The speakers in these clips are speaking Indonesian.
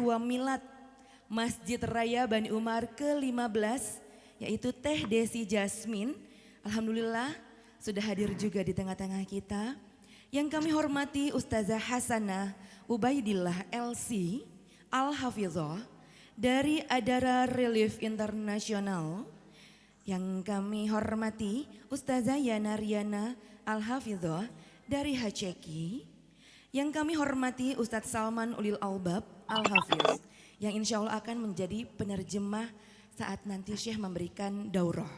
Ketua Milad Masjid Raya Bani Umar ke-15 yaitu Teh Desi Jasmine. Alhamdulillah sudah hadir juga di tengah-tengah kita. Yang kami hormati Ustazah Hasanah Ubaidillah LC Al-Hafizah dari Adara Relief Internasional. Yang kami hormati Ustazah Yana Riana Al-Hafizah dari HCQ. Yang kami hormati Ustadz Salman Ulil Albab Al-Hafiz yang insya Allah akan menjadi penerjemah saat nanti Syekh memberikan daurah.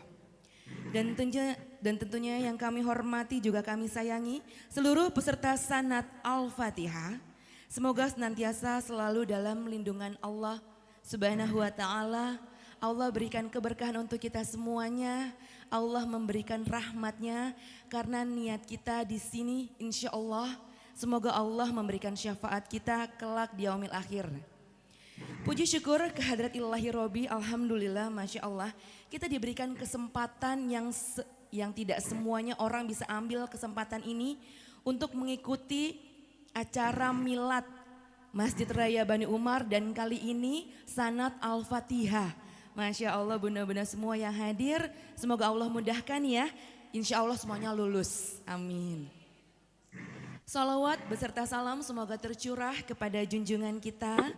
Dan tentunya yang kami hormati juga kami sayangi seluruh peserta sanat Al-Fatihah. Semoga senantiasa selalu dalam lindungan Allah Subhanahu wa taala. Allah berikan keberkahan untuk kita semuanya. Allah memberikan rahmatnya karena niat kita di sini insya Allah semoga Allah memberikan syafaat kita kelak di yaumil akhir. Puji syukur kehadrat ilahi Robi, alhamdulillah, masya Allah, kita diberikan kesempatan yang tidak semuanya orang bisa ambil kesempatan ini untuk mengikuti acara milad Masjid Raya Bani Umar dan kali ini sanat Al-Fatihah. Masya Allah, bunda-bunda semua yang hadir, semoga Allah mudahkan ya, insya Allah semuanya lulus, amin. Salawat beserta salam semoga tercurah kepada junjungan kita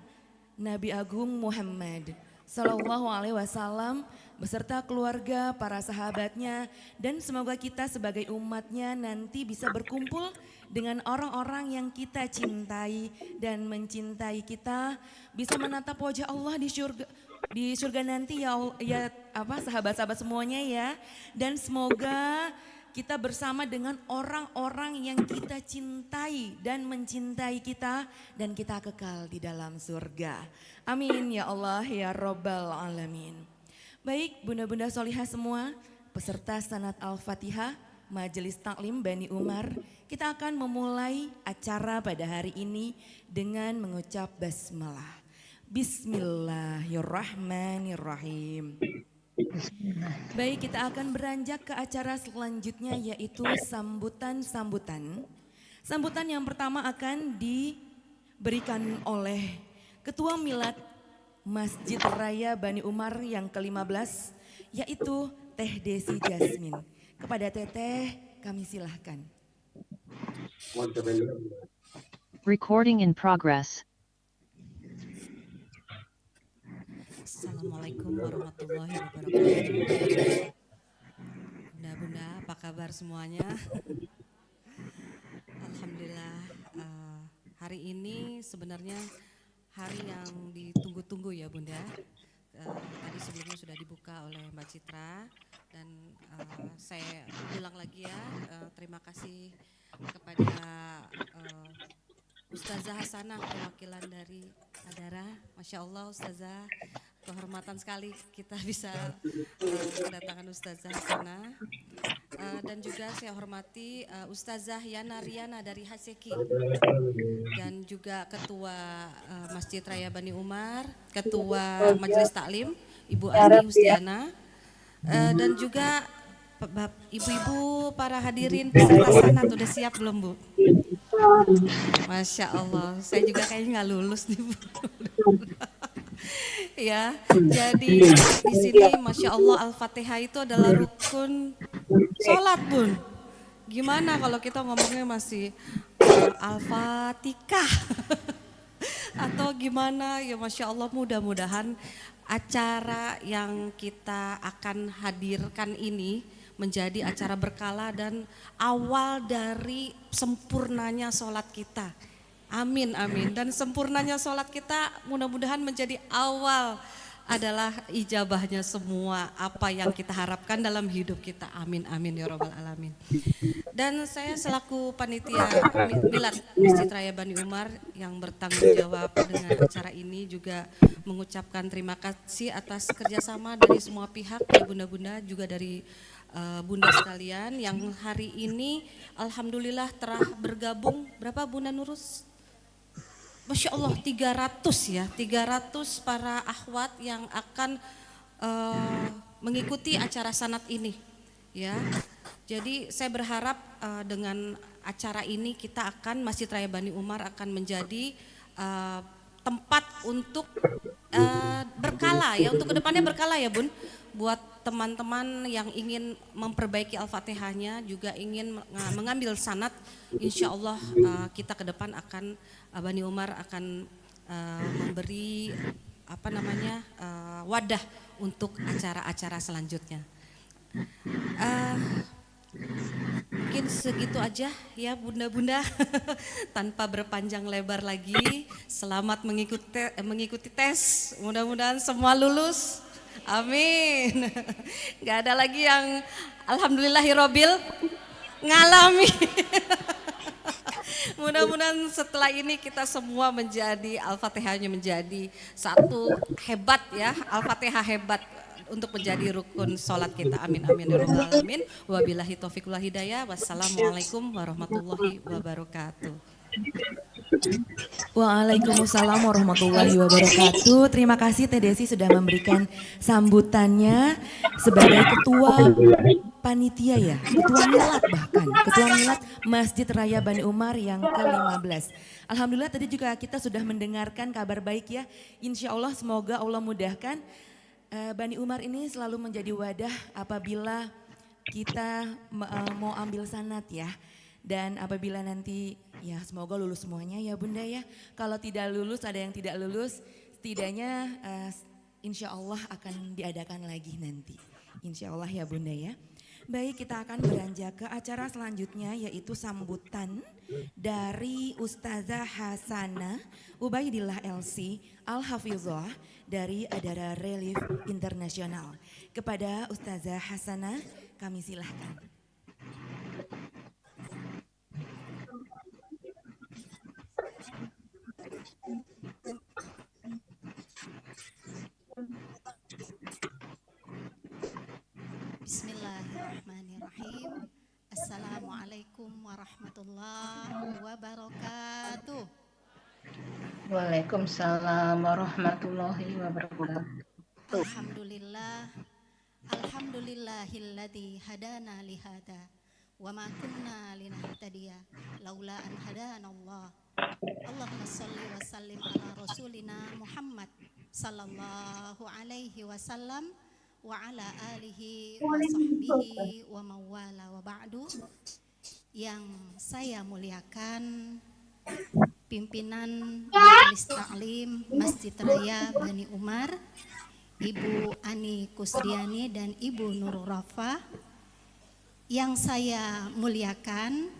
Nabi Agung Muhammad Sallallahu Alaihi Wasallam beserta keluarga, para sahabatnya, dan semoga kita sebagai umatnya nanti bisa berkumpul dengan orang-orang yang kita cintai dan mencintai kita, bisa menatap wajah Allah di surga nanti ya, sahabat-sahabat semuanya ya, dan semoga kita bersama dengan orang-orang yang kita cintai dan mencintai kita dan kita kekal di dalam surga. Amin ya Allah ya Rabbal Alamin. Baik bunda-bunda solihah semua, peserta sanat Al-Fatihah, Majelis Taklim Bani Umar, kita akan memulai acara pada hari ini dengan mengucap basmalah. Bismillahirrahmanirrahim. Baik, kita akan beranjak ke acara selanjutnya yaitu sambutan-sambutan. Sambutan yang pertama akan diberikan oleh Ketua Milad Masjid Raya Bani Umar yang ke-15 yaitu Teh Desi Jasmine. Kepada Teteh kami silahkan. Recording in progress. Assalamualaikum warahmatullahi wabarakatuh. Bunda-bunda, apa kabar semuanya? Alhamdulillah, hari ini sebenarnya hari yang ditunggu-tunggu ya Bunda. Tadi sebelumnya sudah dibuka oleh Mbak Citra dan saya ulang lagi ya, terima kasih kepada Ustazah Hasanah perwakilan dari Adara. Masya Allah Ustazah, kehormatan sekali kita bisa kedatangan Ustazah Hasanah. Dan juga saya hormati Ustazah Yana Riana dari HCQ dan juga Ketua Masjid Raya Bani Umar, Ketua Majelis Taklim Ibu Ani Hustiana, dan juga ibu-ibu para hadirin peserta sanat. Udah siap belum Bu? Masya Allah, saya juga kayaknya nggak lulus nih Bu. Ya, jadi di sini Masya Allah Al-Fatihah itu adalah rukun sholat Bun. Gimana kalau kita ngomongnya masih Al-Fatihah atau gimana ya, Masya Allah, mudah-mudahan acara yang kita akan hadirkan ini menjadi acara berkala dan awal dari sempurnanya sholat kita. Amin, amin. Dan sempurnanya sholat kita mudah-mudahan menjadi awal adalah ijabahnya semua apa yang kita harapkan dalam hidup kita. Amin, amin ya Rabbal Alamin. Dan saya selaku panitia Milad Masjid Raya Bani Umar yang bertanggung jawab dengan acara ini juga mengucapkan terima kasih atas kerjasama dari semua pihak ya bunda-bunda, juga dari bunda sekalian yang hari ini alhamdulillah telah bergabung. Berapa Bunda Nurus? Masya Allah 300 ya, 300 para akhwat yang akan mengikuti acara sanat ini ya. Jadi saya berharap dengan acara ini kita akan, Masjid Raya Bani Umar akan menjadi tempat untuk berkala ya, untuk kedepannya berkala ya Bun, buat teman-teman yang ingin memperbaiki Al-Fatihahnya, juga ingin mengambil sanad, insya Allah kita ke depan akan Bani Umar akan memberi wadah untuk acara-acara selanjutnya. Mungkin segitu aja ya bunda-bunda. Tanpa berpanjang lebar lagi, selamat mengikuti tes, mudah-mudahan semua lulus, amin. Gak ada lagi yang alhamdulillahirobbil ngalami. Mudah-mudahan setelah ini kita semua menjadi Al-Fatihahnya menjadi satu hebat ya, Al-Fatihah hebat untuk menjadi rukun sholat kita. Amin amin ya rabbal alamin. Wabillahi taufiq wal hidayah. Wassalamualaikum warahmatullahi wabarakatuh. Waalaikumsalam warahmatullahi wabarakatuh. Terima kasih Teh Desi sudah memberikan sambutannya sebagai ketua panitia ya, ketua milad bahkan, ketua milad Masjid Raya Bani Umar yang ke-15. Alhamdulillah tadi juga kita sudah mendengarkan kabar baik ya. Insya Allah semoga Allah mudahkan. Bani Umar ini selalu menjadi wadah apabila kita mau ambil sanad ya. Dan apabila nanti ya semoga lulus semuanya ya Bunda ya. Kalau tidak lulus, ada yang tidak lulus, setidaknya insya Allah akan diadakan lagi nanti. Insya Allah ya Bunda ya. Baik, kita akan beranjak ke acara selanjutnya yaitu sambutan dari Ustazah Hasanah Ubaidillah LC Al-Hafizah dari Adara Relief Internasional. Kepada Ustazah Hasanah kami silahkan. Bismillahirrahmanirrahim. Assalamualaikum warahmatullahi wabarakatuh. Waalaikumsalam warahmatullahi wabarakatuh. Alhamdulillah. Alhamdulillahilladzi hadana lihada wa ma kunna linahtadiya laula an hadanallah. Allahumma shalli wa sallim ala rasulina Muhammad sallallahu alaihi wasallam wa ala alihi wa sahbihi wa mawala wa ba'du. Yang saya muliakan pimpinan Majelis Ta'lim Masjid Raya Bani Umar, Ibu Ani Kusdiani dan Ibu Nurul Rafa. Yang saya muliakan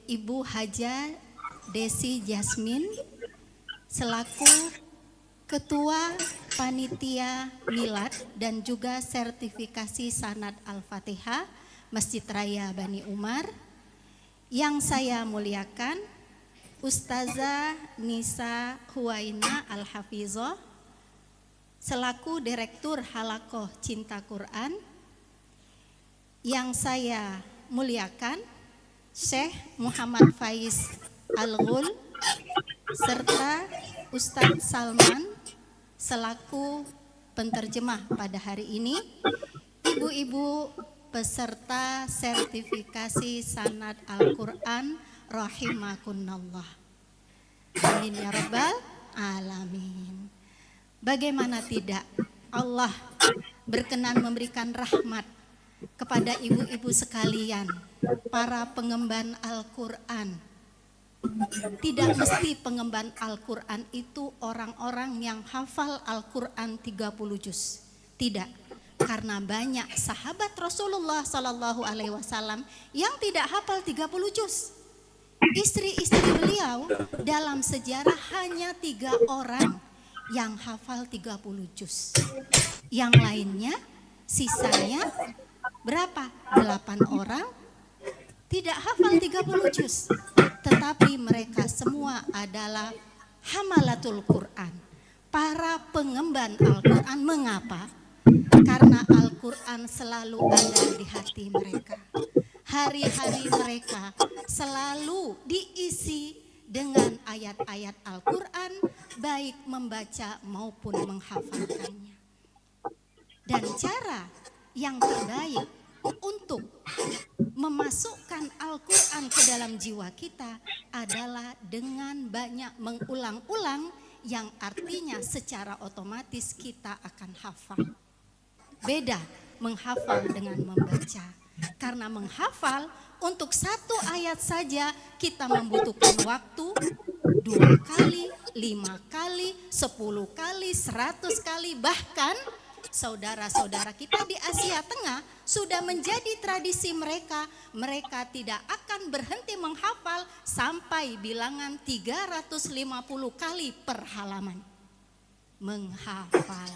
Ibu Haja Desi Jasmine selaku Ketua Panitia Milad dan juga sertifikasi sanad Al-Fatihah Masjid Raya Bani Umar. Yang saya muliakan Ustazah Nisa Huwaina Al-Hafizah selaku Direktur Halakoh Cinta Quran. Yang saya muliakan Syekh Muhammad Faiz Al-Ghul serta Ustadz Salman selaku penterjemah pada hari ini. Ibu-ibu peserta sertifikasi sanad Al-Quran rahimakunallah. Amin ya rabbal alamin. Bagaimana tidak Allah berkenan memberikan rahmat kepada ibu-ibu sekalian, para pengemban Al-Quran. Tidak mesti pengemban Al-Quran itu orang-orang yang hafal Al-Quran 30 juz. Tidak, karena banyak sahabat Rasulullah Sallallahu Alaihi Wasallam yang tidak hafal 30 juz. Istri-istri beliau dalam sejarah hanya 3 orang yang hafal 30 juz. Yang lainnya, sisanya berapa? 8 orang tidak hafal 30 juz. Tetapi mereka semua adalah hamalatul Quran, para pengemban Al-Quran. Mengapa? Karena Al-Quran selalu ada di hati mereka. Hari-hari mereka selalu diisi dengan ayat-ayat Al-Quran, baik membaca maupun menghafalkannya. Dan cara yang terbaik untuk memasukkan Al-Quran ke dalam jiwa kita adalah dengan banyak mengulang-ulang, yang artinya secara otomatis kita akan hafal. Beda menghafal dengan membaca. Karena menghafal untuk satu ayat saja kita membutuhkan waktu 2 kali, 5 kali, 10 kali, 100 kali, bahkan saudara-saudara kita di Asia Tengah sudah menjadi tradisi mereka. Mereka tidak akan berhenti menghafal sampai bilangan 350 kali per halaman. Menghafal.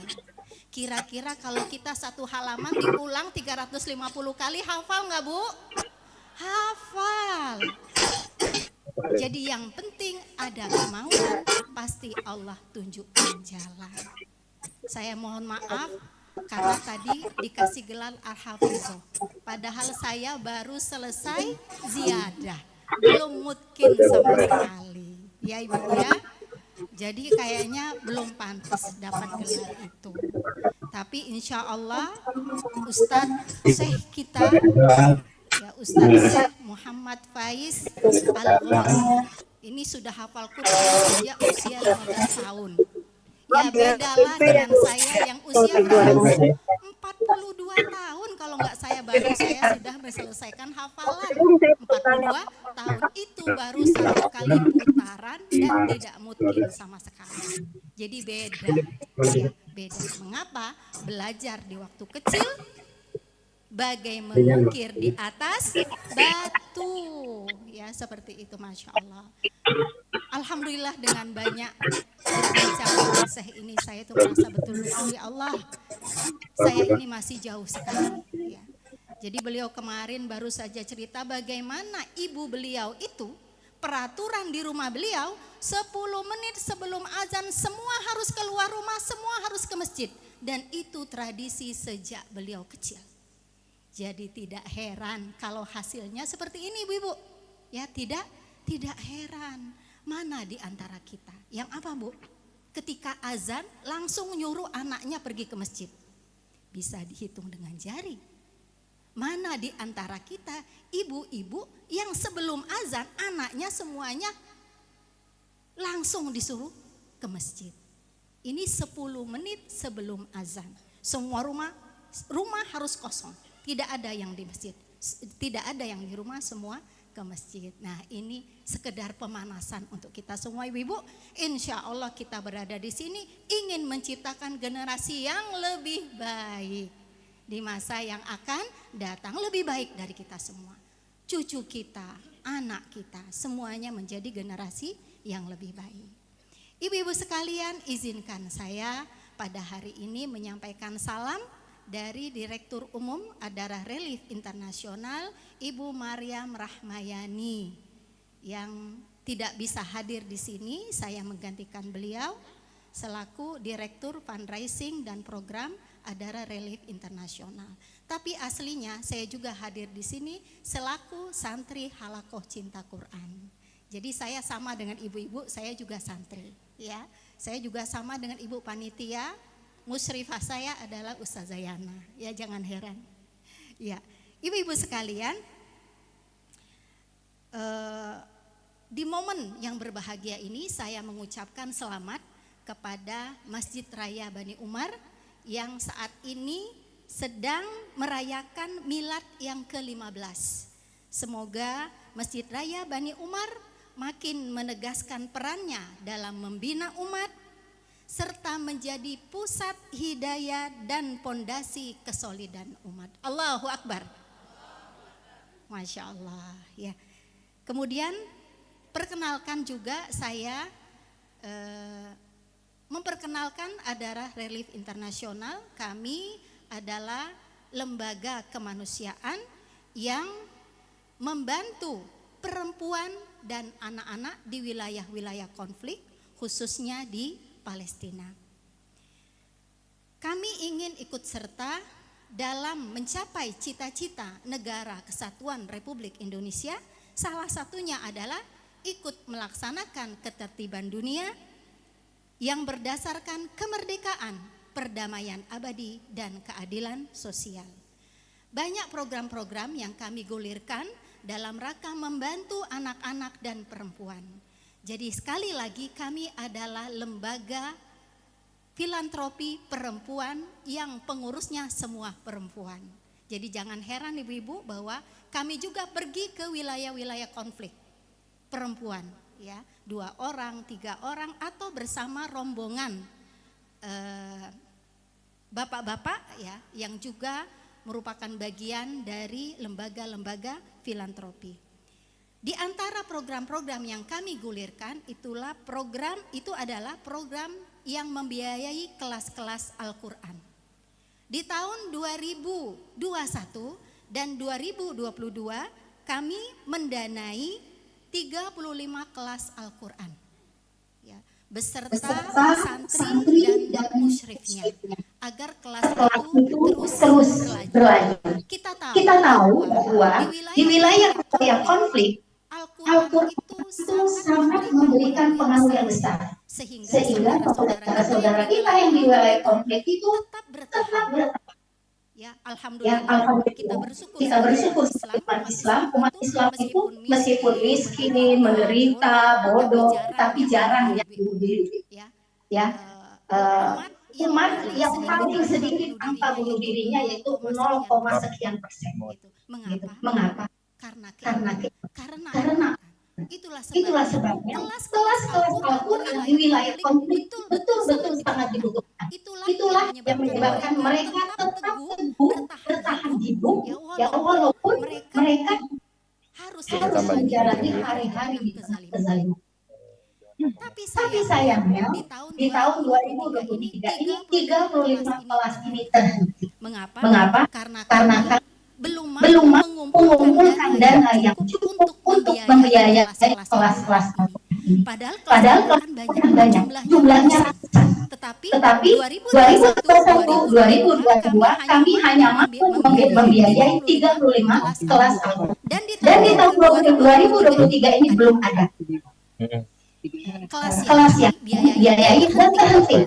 Kira-kira kalau kita satu halaman diulang 350 kali, hafal nggak Bu? Hafal. Jadi yang penting ada kemauan, pasti Allah tunjukkan jalan. Saya mohon maaf karena tadi dikasih gelar Al-Hafizah. Padahal saya baru selesai ziyadah, belum mungkin sama sekali. Ya Ibu ya. Jadi kayaknya belum pantas dapat gelar itu. Tapi insya Allah Ustadz Syekh kita, ya Ustadz Syekh Muhammad Faiz Al-Ghori, ini sudah hafal Quran sejak usia 15 tahun. Ya bedalah dengan saya yang usia berapa? 42 tahun kalau nggak saya sudah menyelesaikan hafalan. 42 tahun itu baru 1 kali putaran dan tidak mungkin sama sekali. Jadi beda, ya beda. Mengapa? Belajar di waktu kecil bagai mengukir di atas batu, ya seperti itu, Masya Allah. Alhamdulillah dengan banyak berbincang dengan Syekh ini saya tuh merasa betul-betul ya Allah, saya ini masih jauh sekali. Ya. Jadi beliau kemarin baru saja cerita bagaimana ibu beliau itu peraturan di rumah beliau 10 menit sebelum azan semua harus keluar rumah, semua harus ke masjid, dan itu tradisi sejak beliau kecil. Jadi tidak heran kalau hasilnya seperti ini Ibu-ibu. Ya tidak heran. Mana di antara kita yang apa Bu? Ketika azan langsung nyuruh anaknya pergi ke masjid. Bisa dihitung dengan jari. Mana di antara kita ibu-ibu yang sebelum azan anaknya semuanya langsung disuruh ke masjid. Ini 10 menit sebelum azan. Semua rumah harus kosong. Tidak ada yang di masjid. Tidak ada yang di rumah, semua ke masjid. Nah ini sekedar pemanasan untuk kita semua ibu-ibu. Insya Allah kita berada di sini ingin menciptakan generasi yang lebih baik di masa yang akan datang, lebih baik dari kita semua. Cucu kita, anak kita, semuanya menjadi generasi yang lebih baik. Ibu-ibu sekalian, izinkan saya pada hari ini menyampaikan salam dari Direktur Umum Adara Relief Internasional Ibu Mariam Rahmayani yang tidak bisa hadir di sini. Saya menggantikan beliau selaku Direktur Fundraising dan Program Adara Relief Internasional. Tapi aslinya saya juga hadir di sini selaku santri Halakoh Cinta Quran. Jadi saya sama dengan ibu-ibu, saya juga santri, ya. Saya juga sama dengan ibu panitia. Musyrifah saya adalah Ustazah Yana, ya jangan heran. Ya, ibu-ibu sekalian, di momen yang berbahagia ini saya mengucapkan selamat kepada Masjid Raya Bani Umar yang saat ini sedang merayakan milad yang ke-15. Semoga Masjid Raya Bani Umar makin menegaskan perannya dalam membina umat serta menjadi pusat hidayah dan pondasi kesolidan umat. Allahu Akbar. Masya Allah. Ya. Kemudian perkenalkan juga saya memperkenalkan Adara Relief Internasional. Kami adalah lembaga kemanusiaan yang membantu perempuan dan anak-anak di wilayah-wilayah konflik, khususnya di Palestina. Kami ingin ikut serta dalam mencapai cita-cita negara kesatuan Republik Indonesia. Salah satunya adalah ikut melaksanakan ketertiban dunia yang berdasarkan kemerdekaan, perdamaian abadi, dan keadilan sosial. Banyak program-program yang kami gulirkan dalam rangka membantu anak-anak dan perempuan. Jadi sekali lagi kami adalah lembaga filantropi perempuan yang pengurusnya semua perempuan. Jadi jangan heran ibu-ibu bahwa kami juga pergi ke wilayah-wilayah konflik perempuan, ya, 2 orang, 3 orang atau bersama rombongan bapak-bapak ya yang juga merupakan bagian dari lembaga-lembaga filantropi. Di antara program-program yang kami gulirkan itu adalah program yang membiayai kelas-kelas Al-Qur'an. Di tahun 2021 dan 2022 kami mendanai 35 kelas Al-Qur'an. Ya, beserta santri dan musyrifnya agar kelas itu terus berlanjut. Kita tahu bahwa di wilayah konflik Al-Quran itu sangat memberikan pengaruh yang besar, sehingga saudara-saudara kita yang di wilayah konflik itu tetap bertahan. Ya, alhamdulillah kita bersyukur umat Islam itu meskipun miskin, menderita, bodoh, tapi jarang yang bunuh diri. Ya, umat yang paling sedikit angka bunuh dirinya yaitu 0, sekian persen. Mengapa? Karena itulah sebabnya kelas Al-Quran di wilayah konflik betul-betul sangat dibutuhkan. Itulah yang menyebabkan mereka tetap teguh bertahan hidup, ya walaupun mereka harus menjalani hari-hari di tengah kezaliman. Tapi sayangnya di tahun 2023 ini 35 kelas ini terhenti. Mengapa? Karena belum mengumpulkan dana yang cukup untuk membiayai kelas-kelas ini. Padahal banyak jumlahnya besar. Tetapi 2021-2022 kami hanya mampu membiayai 35 kelas Al-Quran. Dan di tahun 2023 ini belum ada kelas yang biayai dan terhenti.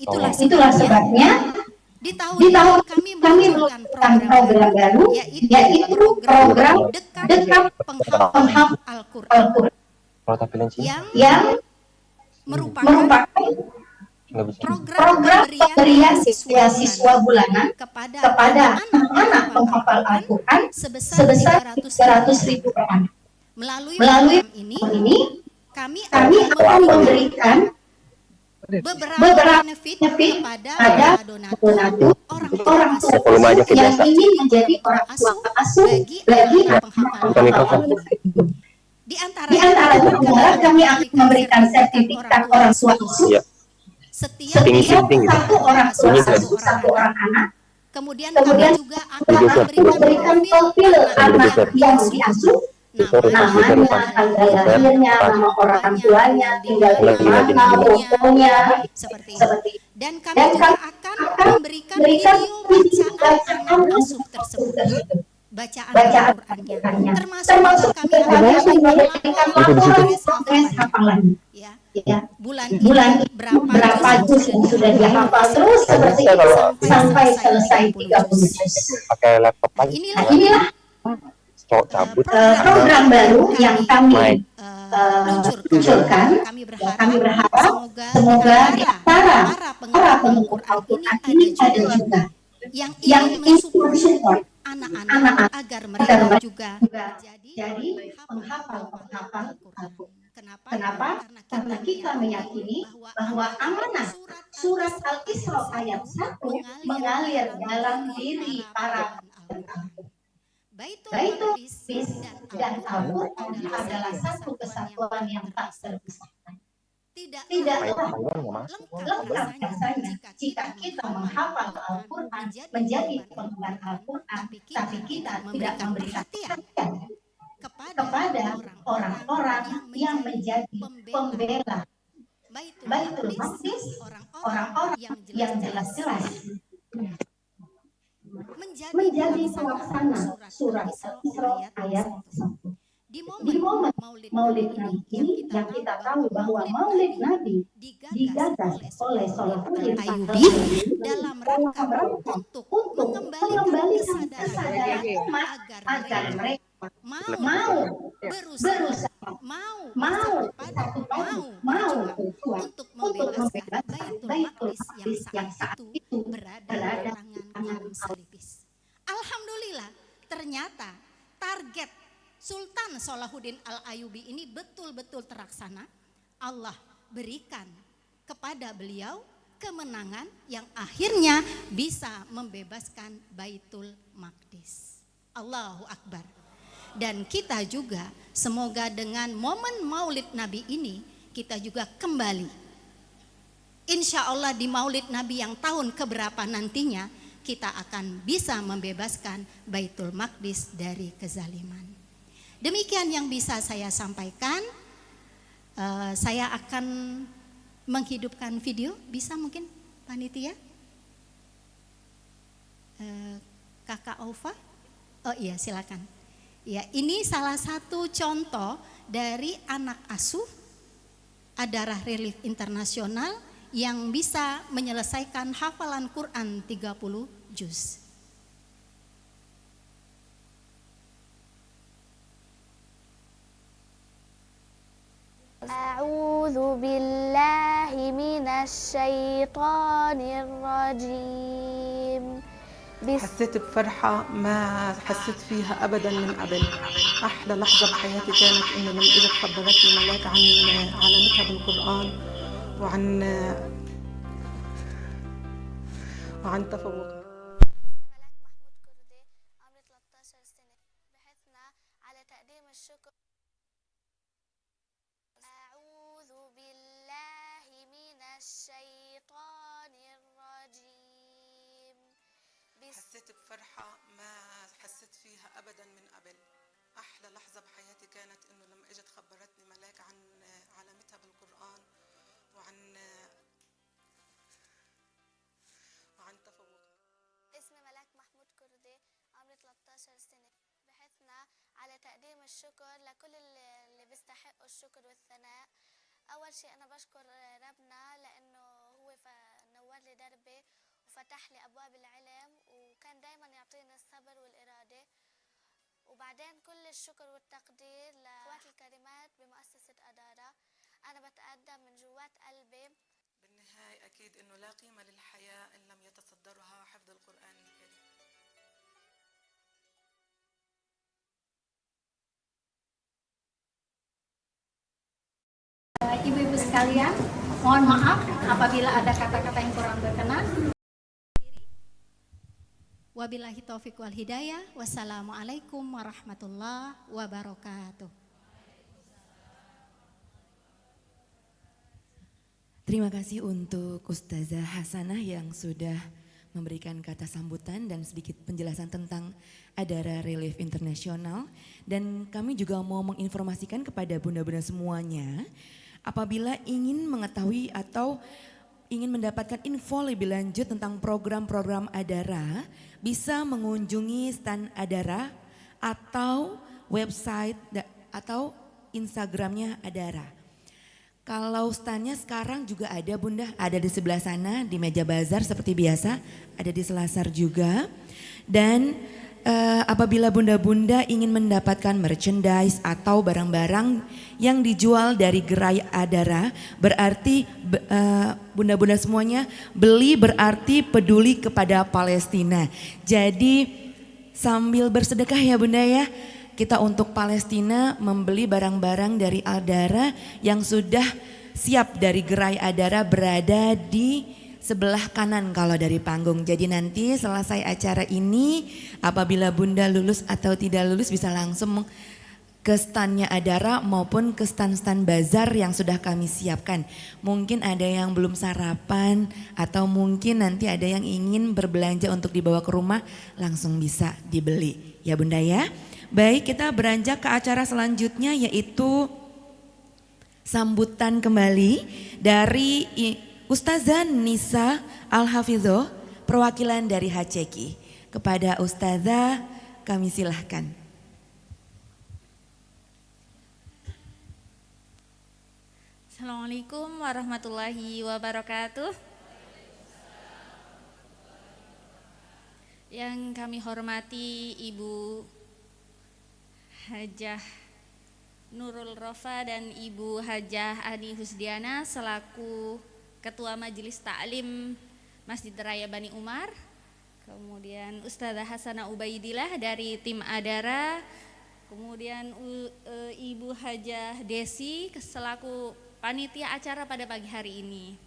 Itulah sebabnya di tahun kami meluncurkan program baru, yaitu program dekat penghafal Al-Quran yang merupakan program pemberian beasiswa bulanan kepada anak penghafal Al-Quran sebesar 300.000 per anak. Melalui program ini kami akan memberikan beberapa benefit kepada donatur orang tua yang ingin menjadi orang tua asuh bagi penghafal Al-Quran. Di antara itu adalah kami akan memberikan sertifikat orang tua asuh setiap satu orang tua asuh satu orang anak. Kemudian kami juga akan memberikan profil anak yang diasuh, namanya, tanggal lahirnya, nama orang tuanya, tinggal di mana, fotonya, seperti itu. Dan kami juga akan memberikan video bacaan anak asuh tersebut, bacaan Al-Qurannya, termasuk kami akan memberikan laporan progres hafalan. Ya, bulan ini berapa juz yang sudah dihafal terus seperti itu sampai selesai 30 juz. Pakai laptop lagi. Inilah program baru yang kami luncurkan. Kami berharap semoga para pengguna Al-Quran ini ada juga yang ingin mensupport anak-anak agar mereka juga jadi penghafal Al-Quran. Kenapa? Karena kita meyakini bahwa amanah surat Al-Isra ayat 1 mengalir dalam diri para Al-Quran. Baitul Maqdis dan Al-Quran adalah satu kesatuan yang tak terpisahkan. Tidaklah lengkap rasanya jika kita menghafal Al-Quran menjadi penggemar Al-Quran, tapi kita tidak memberikan perhatian kepada orang-orang yang menjadi pembela Baitul Maqdis, orang-orang yang jelas-jelas menjadi pelaksana surat Al-Isra ayat 1. di momen Maulid Nabi ini yang kita tahu bahwa Maulid Nabi digagas oleh Salahuddin Al-Ayyubi dalam rangka untuk mengembalikan kesadaran umat agar mereka mau berusaha, mau berjuang untuk membebaskan Baitul Maqdis yang saat itu berada di tangan kaum salibis. Alhamdulillah, ternyata target Sultan Salahuddin Al-Ayyubi ini betul-betul terlaksana. Allah berikan kepada beliau kemenangan yang akhirnya bisa membebaskan Baitul Maqdis. Allahu Akbar. Dan kita juga semoga dengan momen Maulid Nabi ini kita juga kembali, insya Allah di Maulid Nabi yang tahun keberapa nantinya kita akan bisa membebaskan Baitul Maqdis dari kezaliman. Demikian yang bisa saya sampaikan. Saya akan menghidupkan video, bisa mungkin panitia? Kakak Aufa? Oh iya, silakan. Ya, ini salah satu contoh dari anak asuh Adarah Relief Internasional yang bisa menyelesaikan hafalan Quran 30 juz. A'udzu billahi minasyaitonir rajim. حسيت بفرحة ما حسيت فيها أبدا من قبل. أحلى لحظة بحياتي كانت إنه لما إجت خبرتني ملاك عن علامتها بالقرآن وعن تفوقها. ملاك محمود كردي عمري 13 سنة بحثنا على تقديم الشكر. أعوذ بالله من الشيطان الرجيم. حسيت بفرحة ما حسيت فيها أبدا من قبل. أحلى لحظة بحياتي كانت إنه لما إجت خبرتني ملاك عن علامتها بالقرآن وعن تفوقها. اسمي ملاك محمود كردي عمري 13 سنة بحثنا على تقديم الشكر لكل اللي بيستحقوا الشكر والثناء. أول شيء أنا بشكر ربنا لأنه هو نور لي دربي وفتح لي أبواب العلم وكان دايما يعطيني الصبر والإرادة. وبعدين كل الشكر والتقدير لأخوات الكريمات بمؤسسة أدارة. أنا بتقدم من جوات قلبي. بالنهاية أكيد إنه لا قيمة للحياة إن لم يتصدرها حفظ القرآن الكريم. Ibu-ibu sekalian, mohon maaf apabila ada kata-kata yang kurang berkenan. Wabillahi taufiq wal hidayah. Wassalamualaikum warahmatullahi wabarakatuh. Terima kasih untuk Ustazah Hasanah yang sudah memberikan kata sambutan dan sedikit penjelasan tentang Adara Relief Internasional. Dan kami juga mau menginformasikan kepada bunda-bunda semuanya, apabila ingin mengetahui atau ingin mendapatkan info lebih lanjut tentang program-program Adara, bisa mengunjungi stand Adara atau website atau Instagramnya Adara. Kalau standnya sekarang juga ada bunda, ada di sebelah sana di meja bazar seperti biasa, ada di Selasar juga. Dan apabila bunda-bunda ingin mendapatkan merchandise atau barang-barang yang dijual dari gerai Adara, berarti bunda-bunda semuanya beli berarti peduli kepada Palestina. Jadi sambil bersedekah ya bunda ya, kita untuk Palestina membeli barang-barang dari Adara yang sudah siap dari gerai Adara berada di sebelah kanan kalau dari panggung. Jadi nanti selesai acara ini apabila bunda lulus atau tidak lulus bisa langsung ke standnya Adara maupun ke stand-stand bazar yang sudah kami siapkan. Mungkin ada yang belum sarapan atau mungkin nanti ada yang ingin berbelanja untuk dibawa ke rumah, langsung bisa dibeli ya bunda ya. Baik, kita beranjak ke acara selanjutnya yaitu sambutan kembali dari Ustazah Nisa Al-Hafidhoh, perwakilan dari HCQ. Kepada Ustazah kami silahkan. Assalamualaikum warahmatullahi wabarakatuh. Yang kami hormati Ibu Hajah Nurul Rofa dan Ibu Hajah Ani Husdiana selaku Ketua Majelis Ta'lim Masjid Raya Bani Umar. Kemudian Ustazah Hasanah Ubaidillah dari tim Adara. Kemudian Ibu Hajah Desi selaku panitia acara pada pagi hari ini.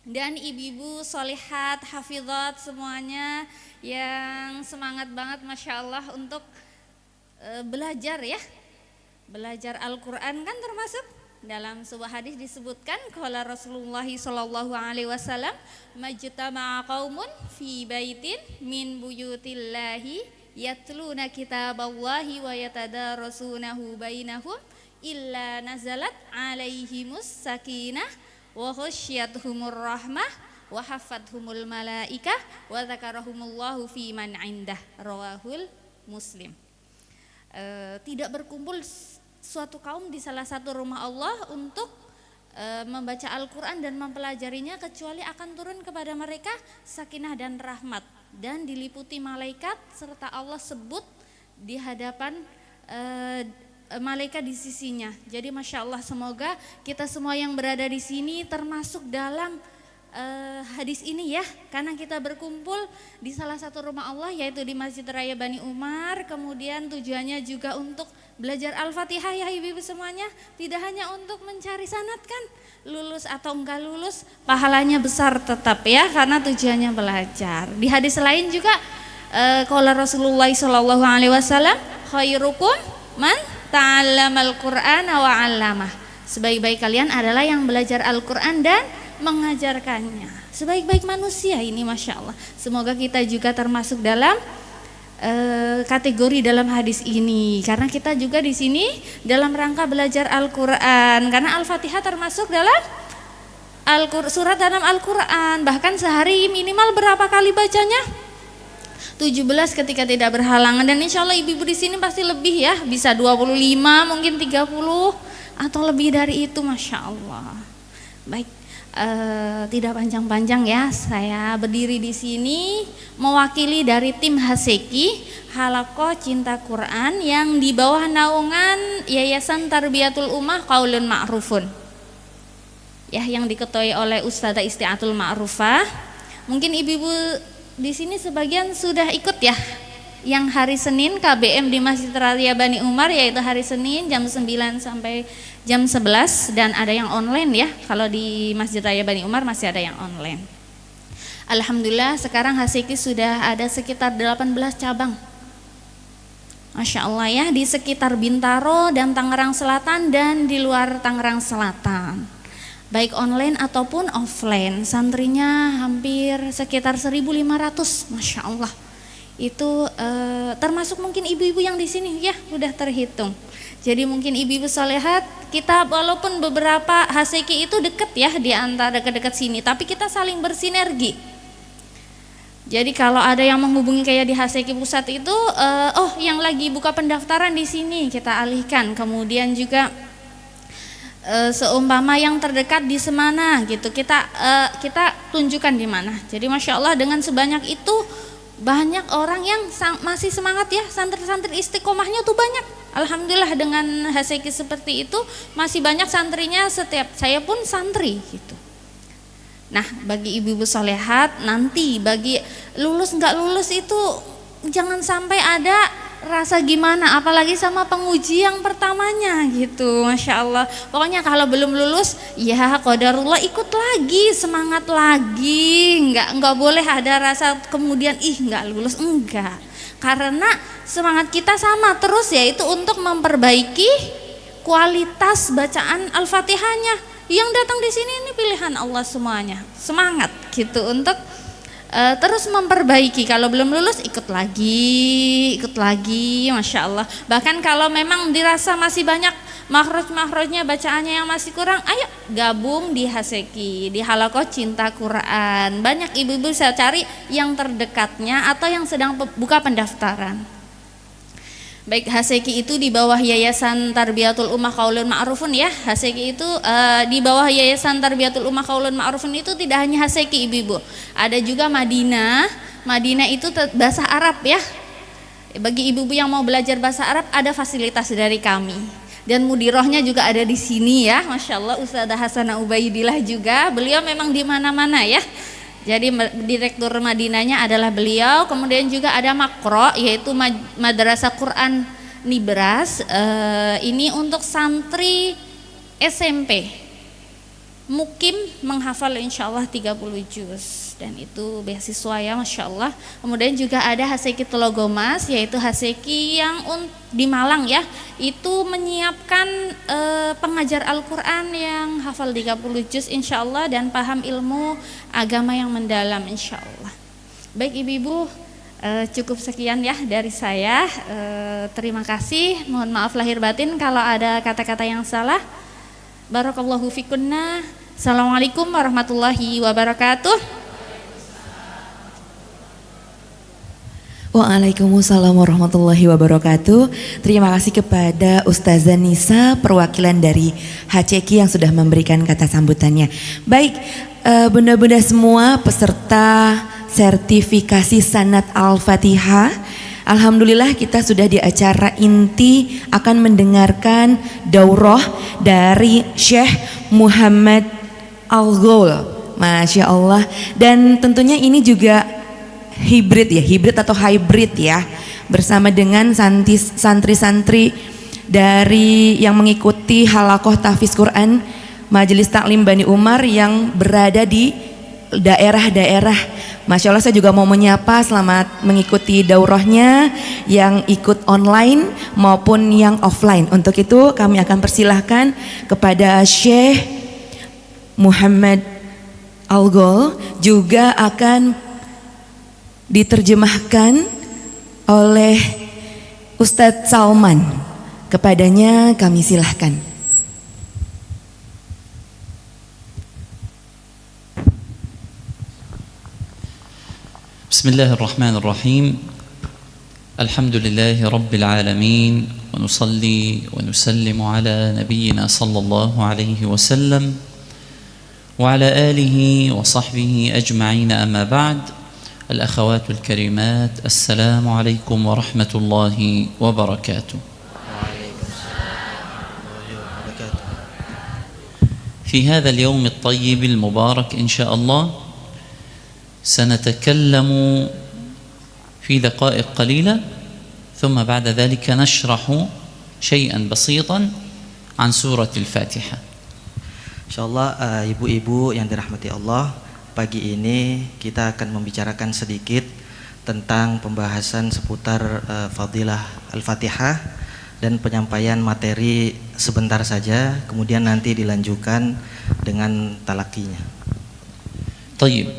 Dan ibu-ibu solihat, hafizat semuanya yang semangat banget Masya Allah untuk belajar ya. Belajar Al-Quran kan termasuk dalam sebuah hadis disebutkan qala Rasulullah sallallahu alaihi wasallam majtama'a qaumun fi baitin min buyutillahi yatluna kitaballahi wa yatadarasunahu bainahum illa nazalat alaihimus sakinah wa khasyiyatuhumur rahmah wa hafathumul malaikah wa dzakarahumullahu fi man indah rawahul Muslim. Tidak berkumpul suatu kaum di salah satu rumah Allah untuk membaca Al-Quran dan mempelajarinya kecuali akan turun kepada mereka sakinah dan rahmat dan diliputi malaikat serta Allah sebut di hadapan malaikat di sisinya. Jadi Masya Allah, semoga kita semua yang berada di sini termasuk dalam hadis ini ya, karena kita berkumpul di salah satu rumah Allah yaitu di Masjid Raya Bani Umar. Kemudian tujuannya juga untuk belajar Al-Fatihah ya ibu-ibu semuanya, tidak hanya untuk mencari sanad kan, lulus atau enggak lulus pahalanya besar tetap ya, karena tujuannya belajar. Di hadis lain juga qala Rasulullah sallallahu alaihi wasallam khairukum man ta'allamal Qur'ana wa 'allamah. Sebaik-baik kalian adalah yang belajar Al-Qur'an dan mengajarkannya. Sebaik-baik manusia ini Masya Allah. Semoga kita juga termasuk dalam kategori dalam hadis ini, karena kita juga di sini dalam rangka belajar Al-Qur'an, karena Al-Fatihah termasuk dalam surat dalam Al-Qur'an. Bahkan sehari minimal berapa kali bacanya? 17 ketika tidak berhalangan, dan insya Allah ibu-ibu di sini pasti lebih ya, bisa 25 mungkin 30 atau lebih dari itu Masya Allah. Baik, tidak panjang-panjang ya, saya berdiri di sini mewakili dari tim Haseki Halaqah Cinta Quran yang di bawah naungan Yayasan Tarbiyatul Ummah Qaulun Ma'rufun ya, yang diketuai oleh Ustazah Isti'atul Ma'rufah. Mungkin ibu-ibu di sini sebagian sudah ikut ya yang hari Senin KBM di Masjid Raya Bani Umar, yaitu hari Senin jam 9 sampai jam 11, dan ada yang online ya. Kalau di Masjid Raya Bani Umar masih ada yang online. Alhamdulillah sekarang Haseki sudah ada sekitar 18 cabang. Masya Allah ya, di sekitar Bintaro dan Tangerang Selatan dan di luar Tangerang Selatan. Baik online ataupun offline, santrinya hampir sekitar 1.500, Masya Allah. Itu termasuk mungkin ibu-ibu yang di sini ya, udah terhitung. Jadi mungkin ibu-ibu solehat, kita walaupun beberapa Haseki itu deket ya, di antara dekat-dekat sini, tapi kita saling bersinergi. Jadi kalau ada yang menghubungi kayak di Haseki pusat itu, yang lagi buka pendaftaran di sini kita alihkan. Kemudian juga seumpama yang terdekat di semana gitu, kita tunjukkan di mana. Jadi Masya Allah dengan sebanyak itu banyak orang yang masih semangat ya, santri-santri istiqomahnya tuh banyak. Alhamdulillah dengan Haseki seperti itu masih banyak santrinya, setiap saya pun santri gitu. Nah bagi ibu-ibu solehat, nanti bagi lulus nggak lulus itu jangan sampai ada rasa gimana, apalagi sama penguji yang pertamanya gitu. Masya Allah, pokoknya kalau belum lulus ya qadarullah, ikut lagi, semangat lagi, nggak boleh ada rasa kemudian nggak lulus, enggak, karena semangat kita sama terus, yaitu untuk memperbaiki kualitas bacaan Al-Fatihahnya. Yang datang di sini ini pilihan Allah semuanya, semangat gitu untuk terus memperbaiki. Kalau belum lulus ikut lagi, Masya Allah. Bahkan kalau memang dirasa masih banyak makhraj-makhrajnya, bacaannya yang masih kurang, ayo gabung di Haseki, di Halaqah Cinta Quran. Banyak ibu-ibu saya cari yang terdekatnya atau yang sedang buka pendaftaran. Baik, Haseki itu di bawah Yayasan Tarbiyatul Ummah Qaulun Ma'rufun ya. Haseki itu di bawah Yayasan Tarbiyatul Ummah Qaulun Ma'rufun itu tidak hanya Haseki ibu-ibu. Ada juga Madinah. Madinah itu bahasa Arab ya. Bagi ibu-ibu yang mau belajar bahasa Arab ada fasilitas dari kami. Dan mudirohnya juga ada di sini ya. Masya Allah, Ustazah Hasanah Ubaidillah juga. Beliau memang di mana-mana ya. Jadi direktur Madinahnya adalah beliau. Kemudian juga ada Makro, yaitu Madrasah Quran Nibras. Ini untuk santri SMP. Mukim menghafal insya Allah 30 juz. Dan itu beasiswa ya, Masya Allah. Kemudian juga ada Haseki Telogomas, yaitu Haseki yang di Malang ya. Itu menyiapkan pengajar Al-Quran yang hafal 30 juz insya Allah dan paham ilmu agama yang mendalam insya Allah. Baik ibu-ibu, cukup sekian ya dari saya. Terima kasih, mohon maaf lahir batin kalau ada kata-kata yang salah. Barakallahu fikunna. Assalamualaikum warahmatullahi wabarakatuh. Waalaikumsalam warahmatullahi wabarakatuh. Terima kasih kepada Ustazah Nisa, perwakilan dari HCQ yang sudah memberikan kata sambutannya. Baik, bunda-bunda semua peserta sertifikasi Sanad Al-Fatihah. Alhamdulillah kita sudah di acara inti akan mendengarkan daurah dari Syekh Muhammad Al-Ghaul. Masya Allah. Dan tentunya ini juga hibrid atau hybrid ya, bersama dengan santri-santri dari yang mengikuti halakoh tahfiz Quran Majelis Taklim Bani Umar yang berada di daerah-daerah. Masya Allah, saya juga mau menyapa selamat mengikuti daurahnya yang ikut online maupun yang offline. Untuk itu kami akan persilahkan kepada Syekh Muhammad Al-Ghaul, juga akan diterjemahkan oleh Ustadz Salman. Kepadanya kami silahkan. Bismillahirrahmanirrahim. Alhamdulillahi Rabbil Alamin. Wa nusalli wa nusallimu ala nabiyyina sallallahu alaihi wasallam wa ala alihi wa sahbihi ajma'in, amma ba'd. Al-akhawat al-karimat, assalamu alaikum wa rahmatullahi wa barakatuh. في هذا اليوم الطيب المبارك إن شاء الله سنتكلم في دقائق قليلة، ثم بعد ذلك نشرح شيئا بسيطا عن سورة الفاتحة. Insyaallah ibu-ibu yang dirahmati Allah, pagi ini kita akan membicarakan sedikit tentang pembahasan seputar Fadilah Al-Fatihah dan penyampaian materi sebentar saja, kemudian nanti dilanjutkan dengan talakinya. طيب،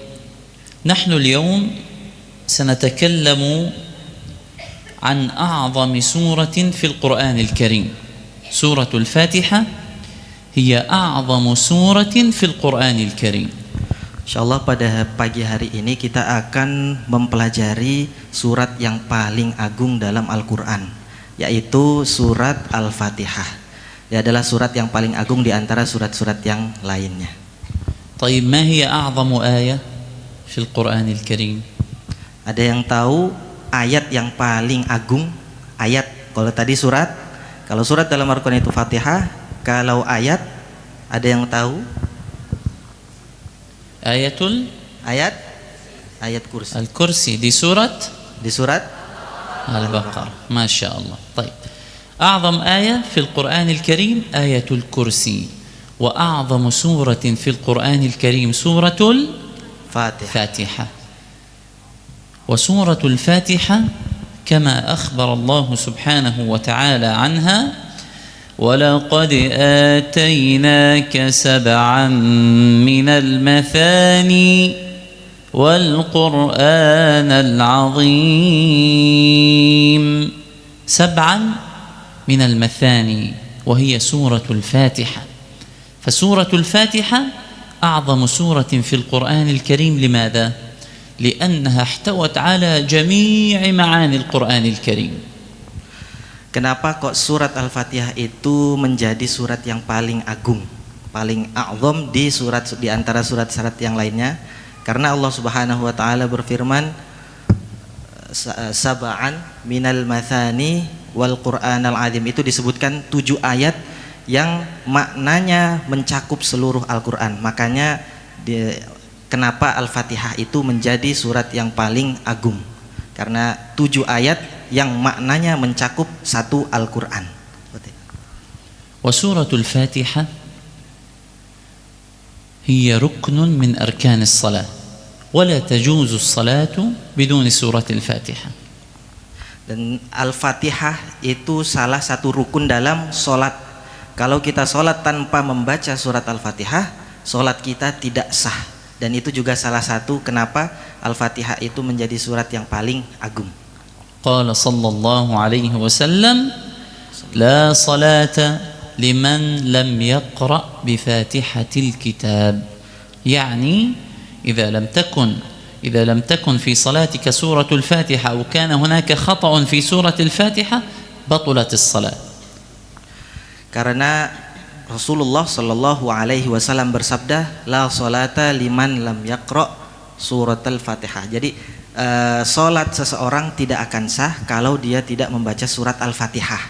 نحن اليوم سنتكلم عن أعظم سورة في القرآن الكريم. سورة الفاتحة هي أعظم سورة في القرآن الكريم. Insyaallah pada pagi hari ini kita akan mempelajari surat yang paling agung dalam Al-Quran, yaitu surat Al-Fatihah. Dia adalah surat yang paling agung di antara surat-surat yang lainnya. طيب، ما هي أعظم آية في القرآن الكريم؟ Ada yang tahu ayat yang paling agung? Ayat, kalau tadi surat, kalau surat dalam Al-Quran itu Fatihah, kalau ayat ada yang tahu? Ayat kursi. الكرسي دي سورة البقرة. ما شاء الله. طيب، أعظم آية في القرآن الكريم آية الكرسي، وأعظم سورة في القرآن الكريم سورة الفاتحة. وسورة الفاتحة كما أخبر الله سبحانه وتعالى عنها: ولقد آتيناك سبعا من المثاني والقرآن العظيم. سبعا من المثاني وهي سورة الفاتحة. فسورة الفاتحة أعظم سورة في القرآن الكريم. لماذا؟ لأنها احتوت على جميع معاني القرآن الكريم. kenapa kok surat Al-Fatihah itu menjadi surat yang paling agung, paling a'zam di antara surat-surat yang lainnya? Karena Allah Subhanahu wa taala berfirman, sab'an minal mathani wal Qur'anal azim. Itu disebutkan 7 ayat yang maknanya mencakup seluruh Al-Qur'an. Makanya kenapa Al-Fatihah itu menjadi surat yang paling agung? Karena 7 ayat yang maknanya mencakup satu Al-Qur'an. Wa suratul Fatihah hiya ruknun min arkanis salat wa la tajuzu as-salatu biduni suratil Fatihah. Dan Al-Fatihah itu salah satu rukun dalam solat. Kalau kita solat tanpa membaca surat Al-Fatihah, solat kita tidak sah. Dan itu juga salah satu kenapa Al-Fatihah itu menjadi surat yang paling agung. Qala sallallahu alaihi wasallam, la salata liman lam yaqra bi Fatihatil kitab. Yani إذا لم تكن في صلاتك سورة الفاتحة أو كان هناك خطأ في سورة الفاتحة بطلت الصلاة. Karena Rasulullah Shallallahu Alaihi Wasallam bersabda, la salata liman lam yaqra surat al-Fatihah. Jadi solat seseorang tidak akan sah kalau dia tidak membaca surat Al-Fatihah.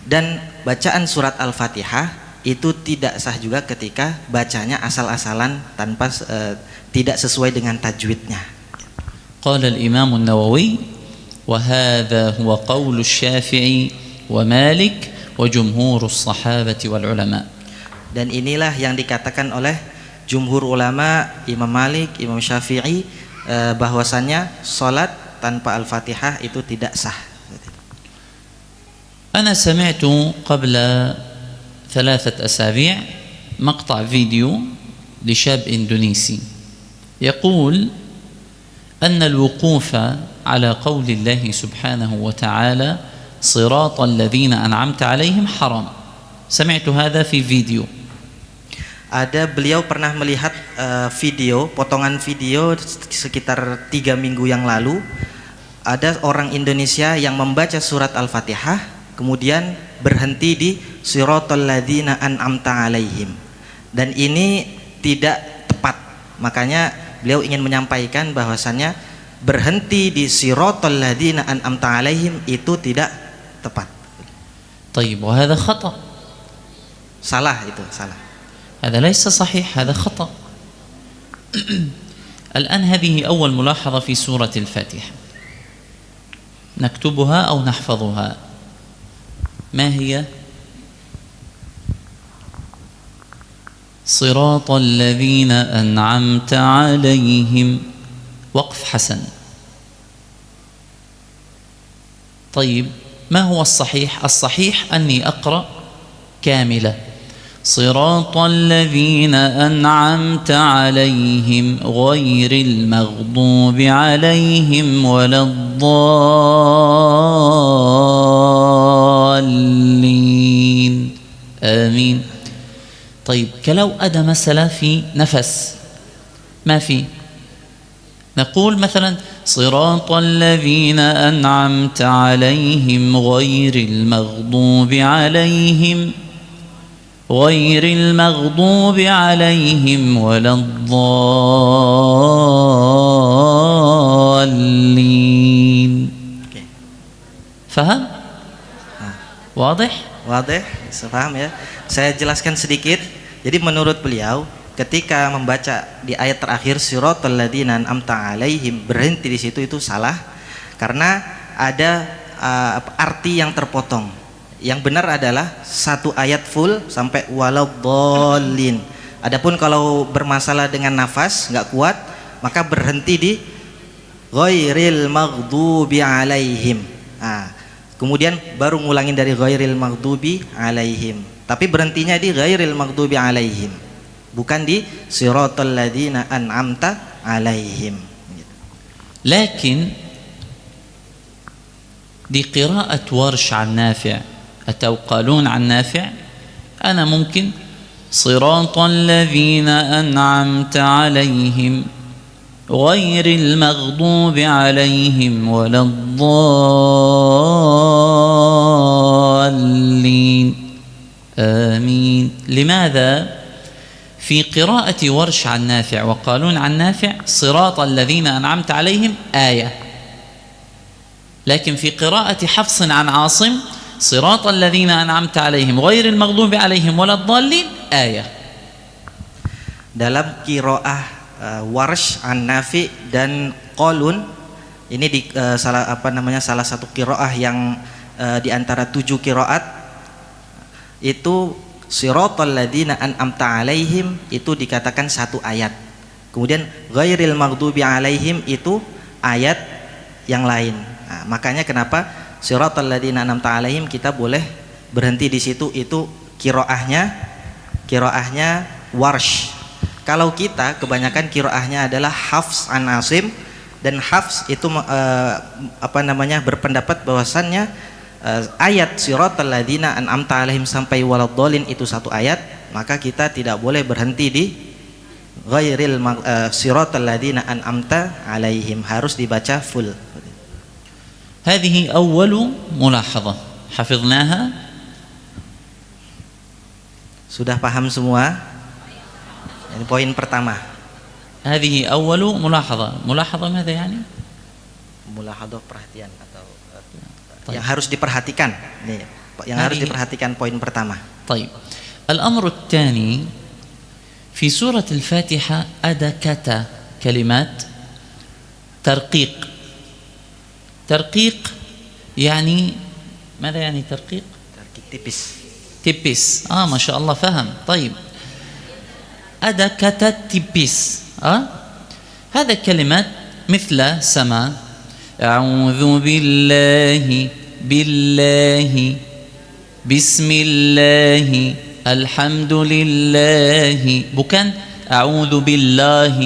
Dan bacaan surat Al-Fatihah itu tidak sah juga ketika bacanya asal-asalan tanpa tidak sesuai dengan tajwidnya. Qala al-Imam an-Nawawi wa hadha huwa qaul asy-Syafi'i wa Malik wa jumhur as-sahabati wal ulama. Dan inilah yang dikatakan oleh jumhur ulama, Imam Malik, Imam Syafi'i, bahwasannya salat tanpa Al-Fatihah itu tidak sah. Ana sami'tu qabla 3 أسابيع مقطع فيديو لشاب إندونيسي يقول أن الوقوف على قول الله سبحانه وتعالى صراط الذين أنعمت عليهم حرام. سمعت هذا في فيديو. Ada beliau pernah melihat video, potongan video sekitar 3 minggu yang lalu. Ada orang Indonesia yang membaca surat Al-Fatihah kemudian berhenti di siratal ladzina an'amta alaihim. Dan ini tidak tepat. Makanya beliau ingin menyampaikan bahwasannya berhenti di siratal ladzina an'amta alaihim itu tidak tepat. طيب وهذا خطأ. Salah itu, salah. هذا ليس صحيح، هذا خطأ. الآن هذه أول ملاحظة في سورة الفاتحة، نكتبها أو نحفظها. ما هي؟ صراط الذين أنعمت عليهم. وقف حسن. طيب ما هو الصحيح؟ الصحيح أني أقرأ كاملة صراط الذين أنعمت عليهم غير المغضوب عليهم ولا الضالين آمين. طيب كلو أدى مسألة في نفس ما في، نقول مثلا صراط الذين أنعمت عليهم غير المغضوب عليهم ولا الضالين. فهم؟ واضح؟ Wadah, paham ya? Saya jelaskan sedikit. Jadi menurut beliau, ketika membaca di ayat terakhir siratal ladzina an'amta alaihim, berhenti di situ itu salah karena ada arti yang terpotong. Yang benar adalah satu ayat full sampai waladhdallin. Adapun kalau bermasalah dengan nafas nggak kuat, maka berhenti di ghairil maghdubi alaihim. Kemudian baru ngulangin dari ghairil maghdubi alaihim. Tapi berhentinya di ghairil maghdubi alaihim, bukan di siratal ladzina an'amta alaihim. لكن دي قراءة ورش عن نافع، أتوا قالون عن نافع. أنا ممكن صراط الذين أنعمت عليهم غير المغضوب عليهم ولا الضالين. الضالين آمين. لماذا؟ في قراءة ورش عن نافع وقالون عن نافع صراط الذين أنعمت عليهم آية، لكن في قراءة حفص عن عاصم صراط الذين أنعمت عليهم غير المغضوب عليهم ولا الضالين آية. Dalam qiraah Warsh an Nafi dan Qalun ini salah satu qiraah yang di antara 7 qiraat itu siratal ladzina an'amta alaihim itu dikatakan satu ayat. Kemudian ghairil maghdubi alaihim itu ayat yang lain. Nah, makanya kenapa siratal ladzina an'amta alaihim kita boleh berhenti di situ, itu qiraahnya Warsh. Kalau kita kebanyakan qiraahnya adalah Hafs an Asim, dan Hafs itu berpendapat bahwasannya ayat siratal ladzina an'amta alaihim sampai waladdallin itu satu ayat, maka kita tidak boleh berhenti di ghairil siratal ladzina an'amta alaihim, harus dibaca full. هذه أول ملاحظة حفظناها. Sudah paham semua? Ini poin pertama. هذه أول ملاحظة. ملاحظة ماذا يعني؟ Mulahadhah, perhatian atau yang harus diperhatikan. Nih, yang harus diperhatikan poin pertama. طيب. الأمر الثاني في سورة الفاتحة أدكت كلمات ترقيق. ترقيق يعني ماذا يعني ترقيق؟ Tarqiq tipis. تبس. ما شاء الله فهم. طيب. أدكت تبس. هذا كلمات مثل سما، أعوذ بالله بسم الله الحمد لله. bukan أعوذ بالله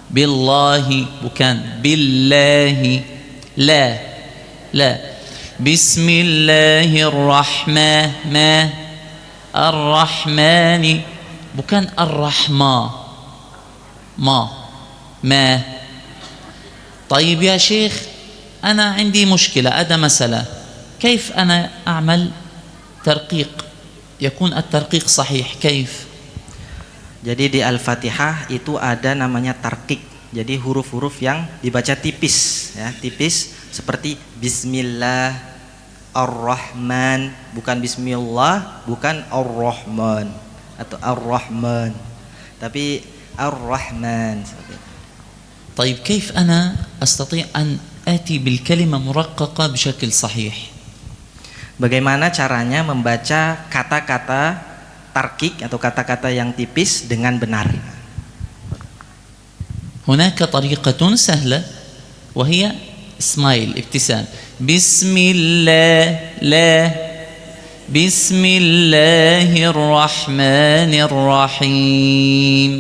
بالله bukan بالله لا بسم الله الرحمن bukan الرحمة ما. طيب يا شيخ أنا عندي مشكلة، أدا مسألة، كيف أنا أعمل ترقيق يكون الترقيق صحيح؟ كيف؟ Jadi di Al-Fatihah itu ada namanya tarqiq. Jadi huruf-huruf yang dibaca tipis, ya, tipis seperti Bismillah Ar-Rahman, bukan Bismillah, bukan Ar-Rahman atau Ar-Rahman, tapi Ar-Rahman. طيب كيف أنا أستطيع أن آتي بالكلمة مرققة بشكل صحيح؟ Bagaimana caranya membaca kata-kata tarqiq atau kata-kata yang tipis dengan benar? هناك طريقة سهلة وهي اسمايل، ابتسام. بسم الله الرحمن الرحيم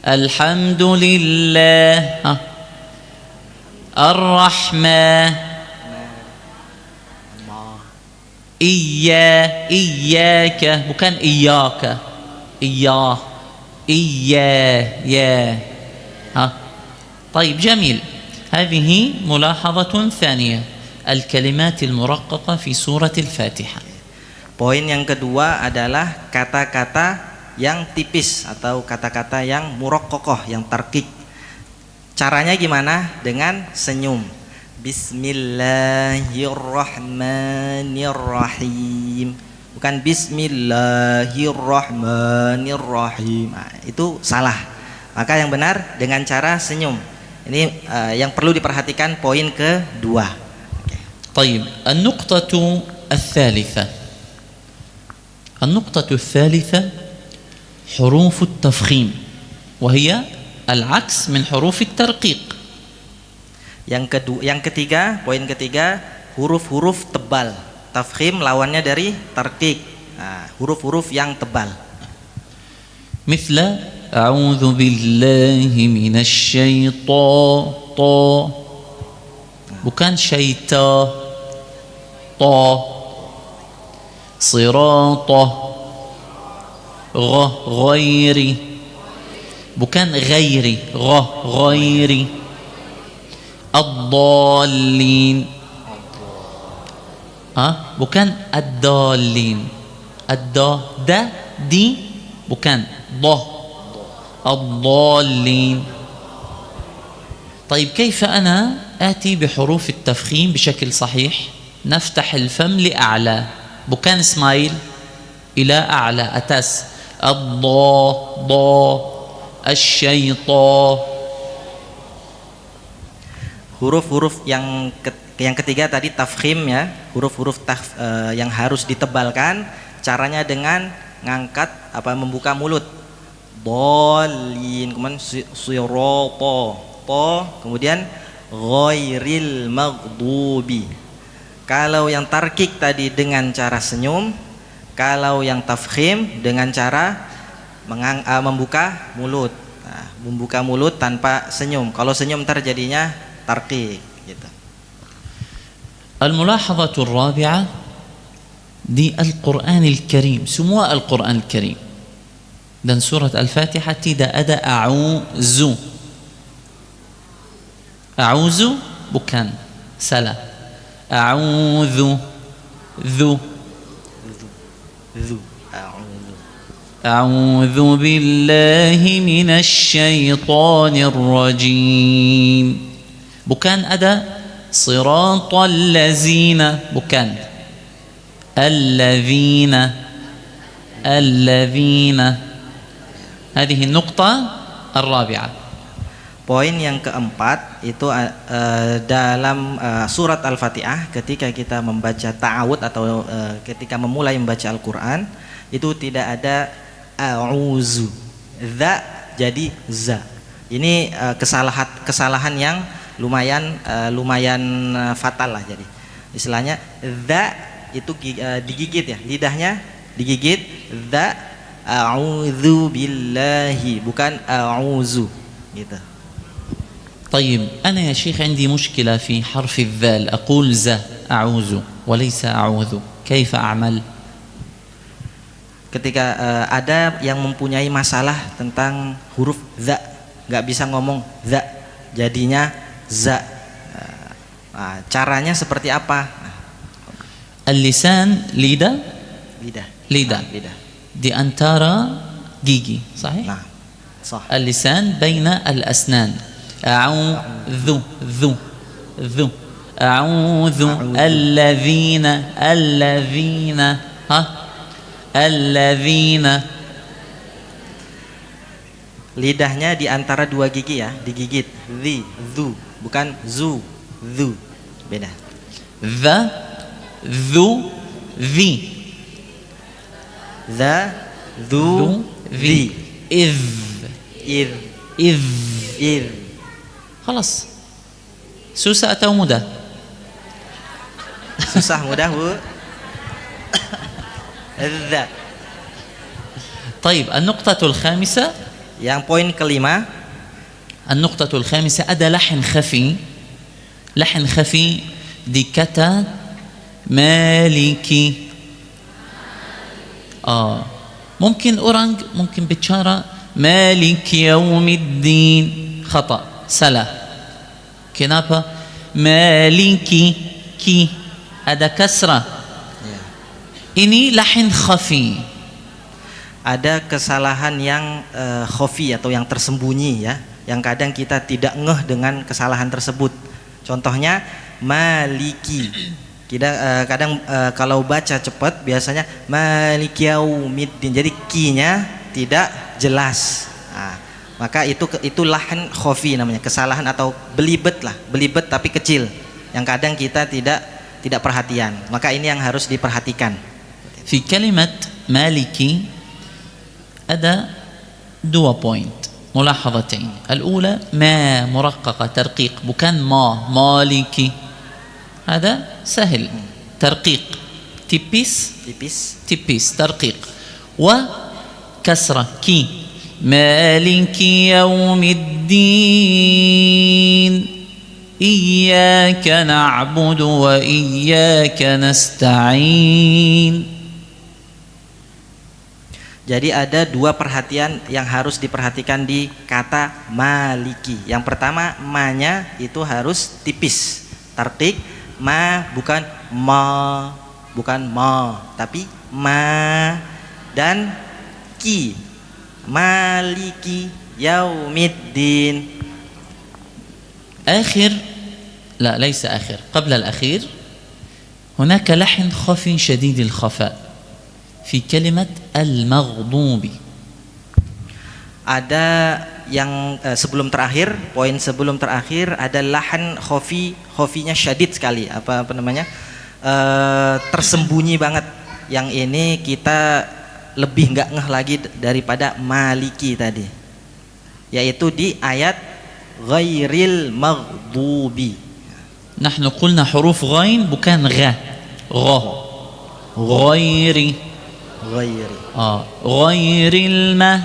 الحمد لله الرحمن إياك bukan إياك طيب جميل. هذه ملاحظة ثانية، الكلمات المرققة في سورة الفاتحة. Poin yang kedua adalah kata-kata yang tipis atau kata-kata yang muraqqaqah, yang tarqiq. Caranya gimana? Dengan senyum. Bismillahirrahmanirrahim, bukan Bismillahirrahmanirrahim. Nah, itu salah. Maka yang benar dengan cara senyum. Ini yang perlu diperhatikan, poin kedua. طيب النقطة الثالثة حروف التفخيم وهي العكس من حروف الترقيق. Yang ketiga, poin ketiga, huruf-huruf tebal. Tafkhim lawannya dari tarqiq. Nah, huruf-huruf yang tebal. مثل أعوذ بالله من الشيطان bukan syaitan صراطه غيري bukan غيري غيري الضالين bukan ad-dallin. Da di bukan ض الضالين. طيب كيف أنا آتي بحروف التفخيم بشكل صحيح؟ نفتح الفم لأعلى bukan اسماعيل إلى أعلى أتاس الضا الشيطان. Huruf-huruf yang ketiga tadi tafkhim ya, huruf-huruf yang harus ditebalkan, caranya dengan ngangkat membuka mulut. Dhalin, kemudian sirata, kemudian ghairil maghdubi. Kalau yang tarkik tadi dengan cara senyum, kalau yang tafkhim dengan cara membuka mulut. Nah, membuka mulut tanpa senyum. Kalau senyum terjadinya tarkik gitu. الملاحظة الرابعة di Al-Quranil Karim, semua Al-Quran Karim dan surat Al-Fatihah tidak ada a'udzu. A'udzu bukan, salah. A'udzu, dzu, a'udzu billahi minasy syaithanir rajim. Bukan ada siratal ladzina, bukan. الذين هذه النقطة الرابعة. Poin yang keempat itu dalam surat Al-Fatihah ketika kita membaca ta'awud atau ketika memulai membaca Al-Quran itu tidak ada a'uzu, za jadi za. Ini kesalahan yang lumayan fatal lah. Jadi istilahnya za itu digigit ya, lidahnya digigit, za a'udzu billahi bukan a'udzu gitu. طيب أنا يا شيخ عندي مشكلة في حرف الذال، أقول ز أعوذ وليس أعوذ، كيف أعمل؟ Ketika ada yang mempunyai masalah tentang huruf za, nggak bisa ngomong za, jadinya za. Caranya seperti apa? اللسان lidah lidah di antara gigi, صحيح؟ نعم صح. اللسان بين الأسنان. أعوذ ذو ذو أعوذ الذين lidahnya di antara dua gigi ya, digigit. Zu bukan zu, zu beda. ذو ذي ذا ذو ذي إذ خلاص. susah atau mudah? Susah mudah Bu. الذا. طيب النقطة الخامسة, yang poin kelima, النقطة الخامسة ada لحن خفي. لحن خفي di kata maliki. ممكن orang mungkin bicara maliki yaumiddin, khata, salah. Kenapa? Maliki ki ada kasrah. Ini lahin khafi. Ada kesalahan yang khafi atau yang tersembunyi ya, yang kadang kita tidak ngeh dengan kesalahan tersebut. Contohnya maliki. Kita kadang kalau baca cepat biasanya maliki yaumiddin, jadi ki-nya tidak jelas. Nah, maka itu lahan khafi namanya, kesalahan atau belibet lah, belibet tapi kecil yang kadang kita tidak perhatian. Maka ini yang harus diperhatikan. Fi kalimat maliki ada dua poin mulahadatain. Al-ula ma muraqqaqa tarqiq bukan maliki. هذا سهل ترقيق تبيس ترقيق. وكسرة كي مالك يوم الدين إياك نعبد وإياك نستعين. Jadi ada dua perhatian yang harus diperhatikan di kata maliki. Yang pertama, ma-nya itu harus tipis, tarqiq. Ma bukan ma, bukan ma, tapi ma dan ki. Maliki yaumiddin. آخر لا ليس آخر قبل الأخير هناك لحن خفي شديد الخفاء في كلمة المغضوب. Ada yang sebelum terakhir, poin sebelum terakhir ada lahan khofinya syadid sekali, apa namanya, tersembunyi banget. Yang ini kita lebih nggak ngeh lagi daripada maliki tadi, yaitu di ayat ghairil maghdubi. نحن قلنا حروف غين بكان غ غيري غير الماء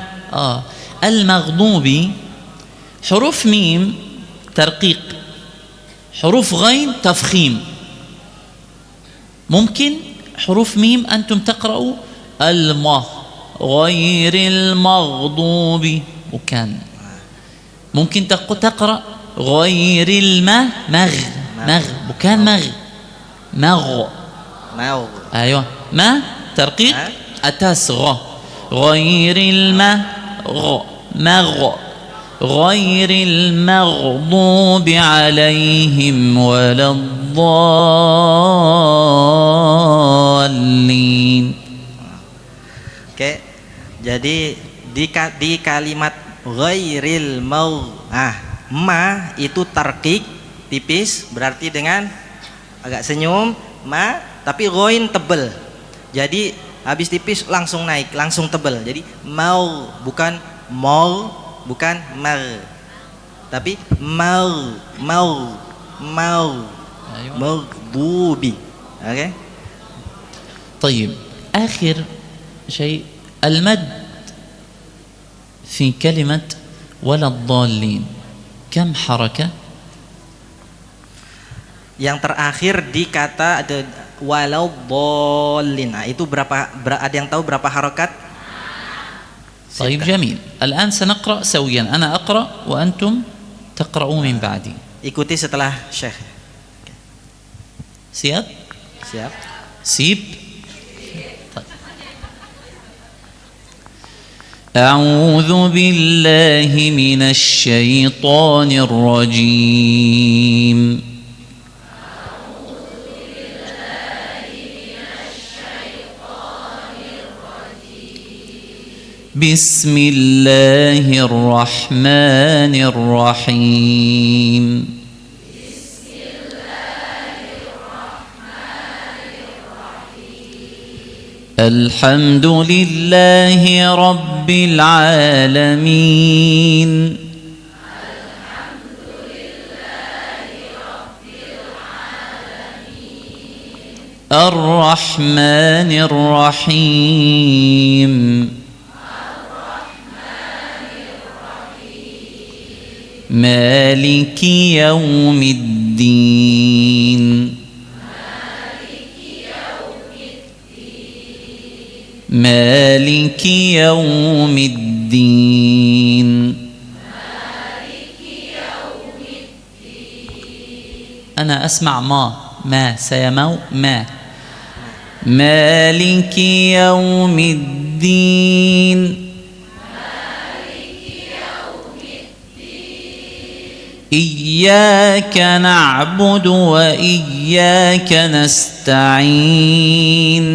المغضوب. حروف ميم ترقيق، حروف غين تفخيم. ممكن حروف ميم أنتم تقرأوا غير المغضوب وكان، ممكن تقرأ غير الماء مغ وكان مغ أيوة ما ترقيق أتاس غير الماء مغ غير المغضوب عليهم ولا الضالين. Oke, jadi di kalimat ghairil ma itu tarqiq tipis, berarti dengan agak senyum ma, tapi ghain tebel. Jadi habis tipis langsung naik, langsung tebel. Jadi mau bukan mau, bukan mar, tapi mau maghdubi. Oke. طيب آخر شيء المد في كلمة ولا الضالين كم حركة؟ Yang terakhir di kata ada walau dhalin. Nah, itu berapa, ada yang tahu berapa harokat? طيب جميل. الآن سنقرأ سويا، أنا أقرأ وأنتم تقرؤون من بعدي. Ikuti setelah Syekh. Siap? Siap. سيب. أعوذ بالله من الشيطان الرجيم. بسم الله الرحمن الرحيم. الحمد لله رب العالمين. الرحمن الرحيم. مالك يوم الدين. مالك يوم الدين. أنا أسمع ما سيمو ما. مالك يوم الدين. إياك نعبد وإياك نستعين.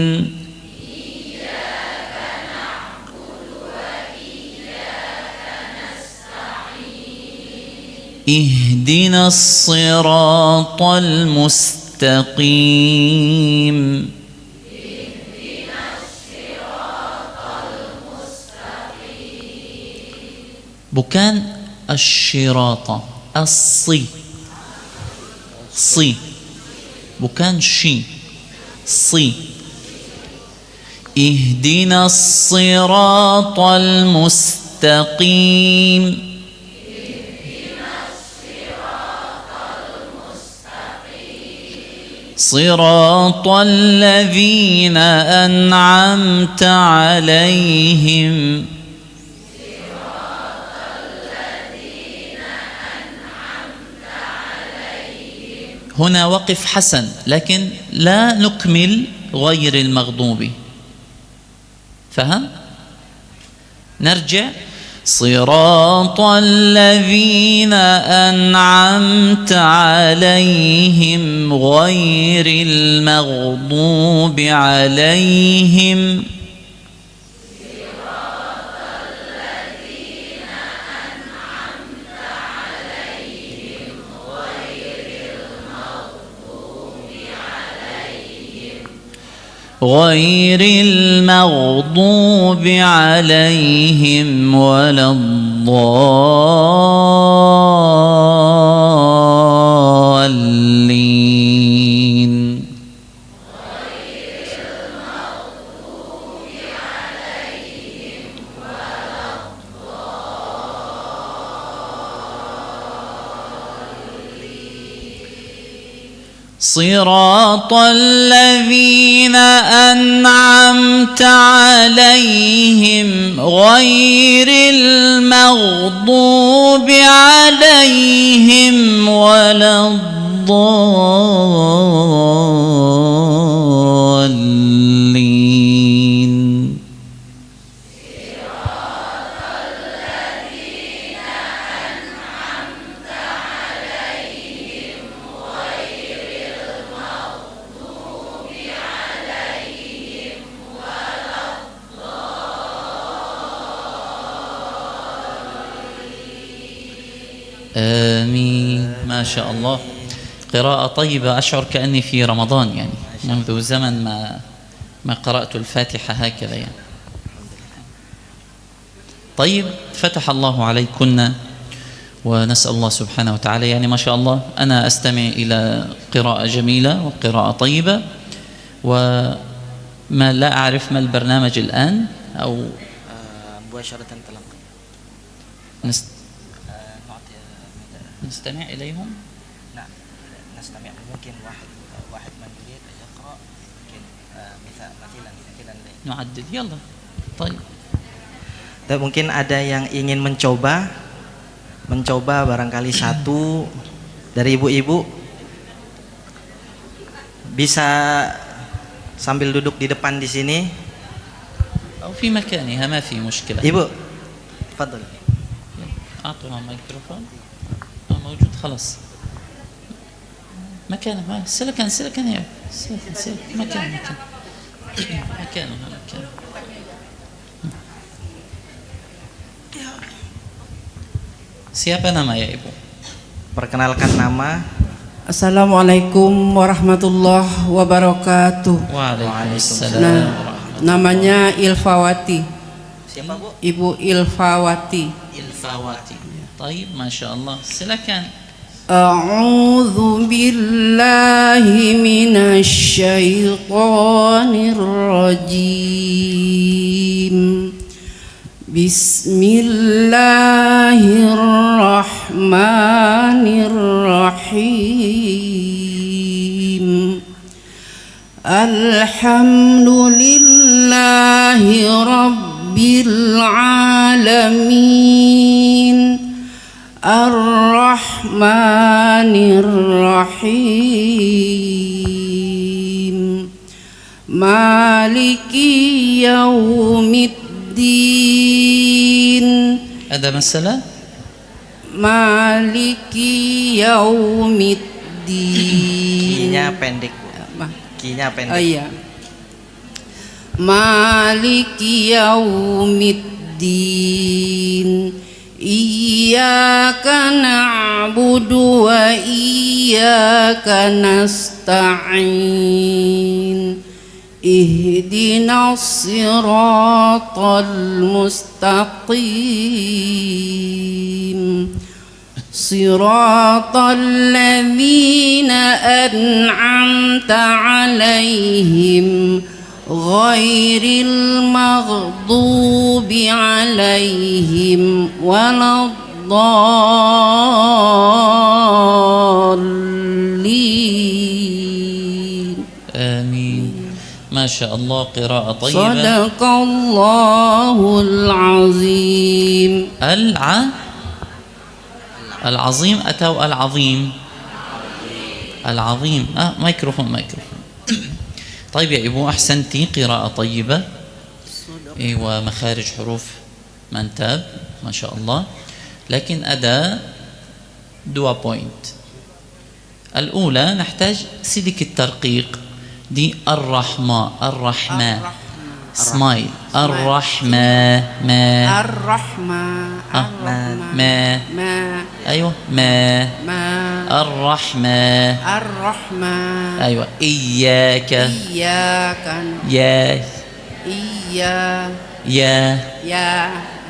اهدنا الصراط المستقيم. بكان الشراط الصي صي بكان شي صي. اهدنا الصراط المستقيم. صراط الذين أنعمت عليهم. هنا وقف حسن، لكن لا نكمل غير المغضوب. فهم؟ نرجع. صراط الذين أنعمت عليهم غير المغضوب عليهم غير المغضوب عليهم ولا الضالين. صراط الذين أنعمت عليهم غير المغضوب عليهم ولا الضالين. آمين. ما شاء الله، قراءة طيبة. أشعر كأني في رمضان، يعني منذ زمن ما قرأت الفاتحة هكذا يعني. طيب، فتح الله عليكن، ونسأل الله سبحانه وتعالى، يعني ما شاء الله أنا أستمع إلى قراءة جميلة وقراءة طيبة، وما لا أعرف ما البرنامج الآن أو مباشرة تلقي نستمع إليهم. نعم نستمع. ممكن واحد من يريد يقرأ، ممكن مثلا نعدد. يلا. طيب. Dan mungkin ada yang ingin mencoba barangkali satu dari ibu-ibu bisa sambil duduk di depan di sini. أو في مكانها ما في مشكلة. Ibu, تفضل. أعطوها ميكروفون. موجود خلاص. مكانه سلكن يا سلكن مكانه. Siapa nama ya Ibu? Perkenalkan nama. Assalamualaikum warahmatullahi wabarakatuh. Waalaikumsalam. Namanya Ilfawati. Siapa Bu? Ibu Ilfawati. Taib, Masya Allah. Silakan. A'udzu billahi minasy syaithanir rajim. Bismillahirrahmanirrahim. Alhamdulillahi rabbil alamin. Ar-Rahmanir-Rahim. Maliki yaumiddin. Ada masalah? Maliki yaumiddin. Kinya pendek, Bu. Kinya pendek. Oh iya. Maliki yaumiddin. Iyyaka na'budu wa iyyaka nasta'in. Ihdinas siratal mustaqim. Siratal ladzina an'amta 'alaihim ghairil maghdubi 'alaihim waladdallin. Amin. Masya Allah, qira'a tayyibah. Sadaqallahul azim. Al-azim atau al-azim? Al-azim. Mikrofon. طيب يا إبو أحسنتي، قراءة طيبة ومخارج حروف منتاب ما شاء الله، لكن أداء 2 بوينت. الأولى نحتاج سلك الترقيق دي الرحمة سمايل الرحمة ما الرحمة ما أيوة ما الرحمة أيوة إياك يا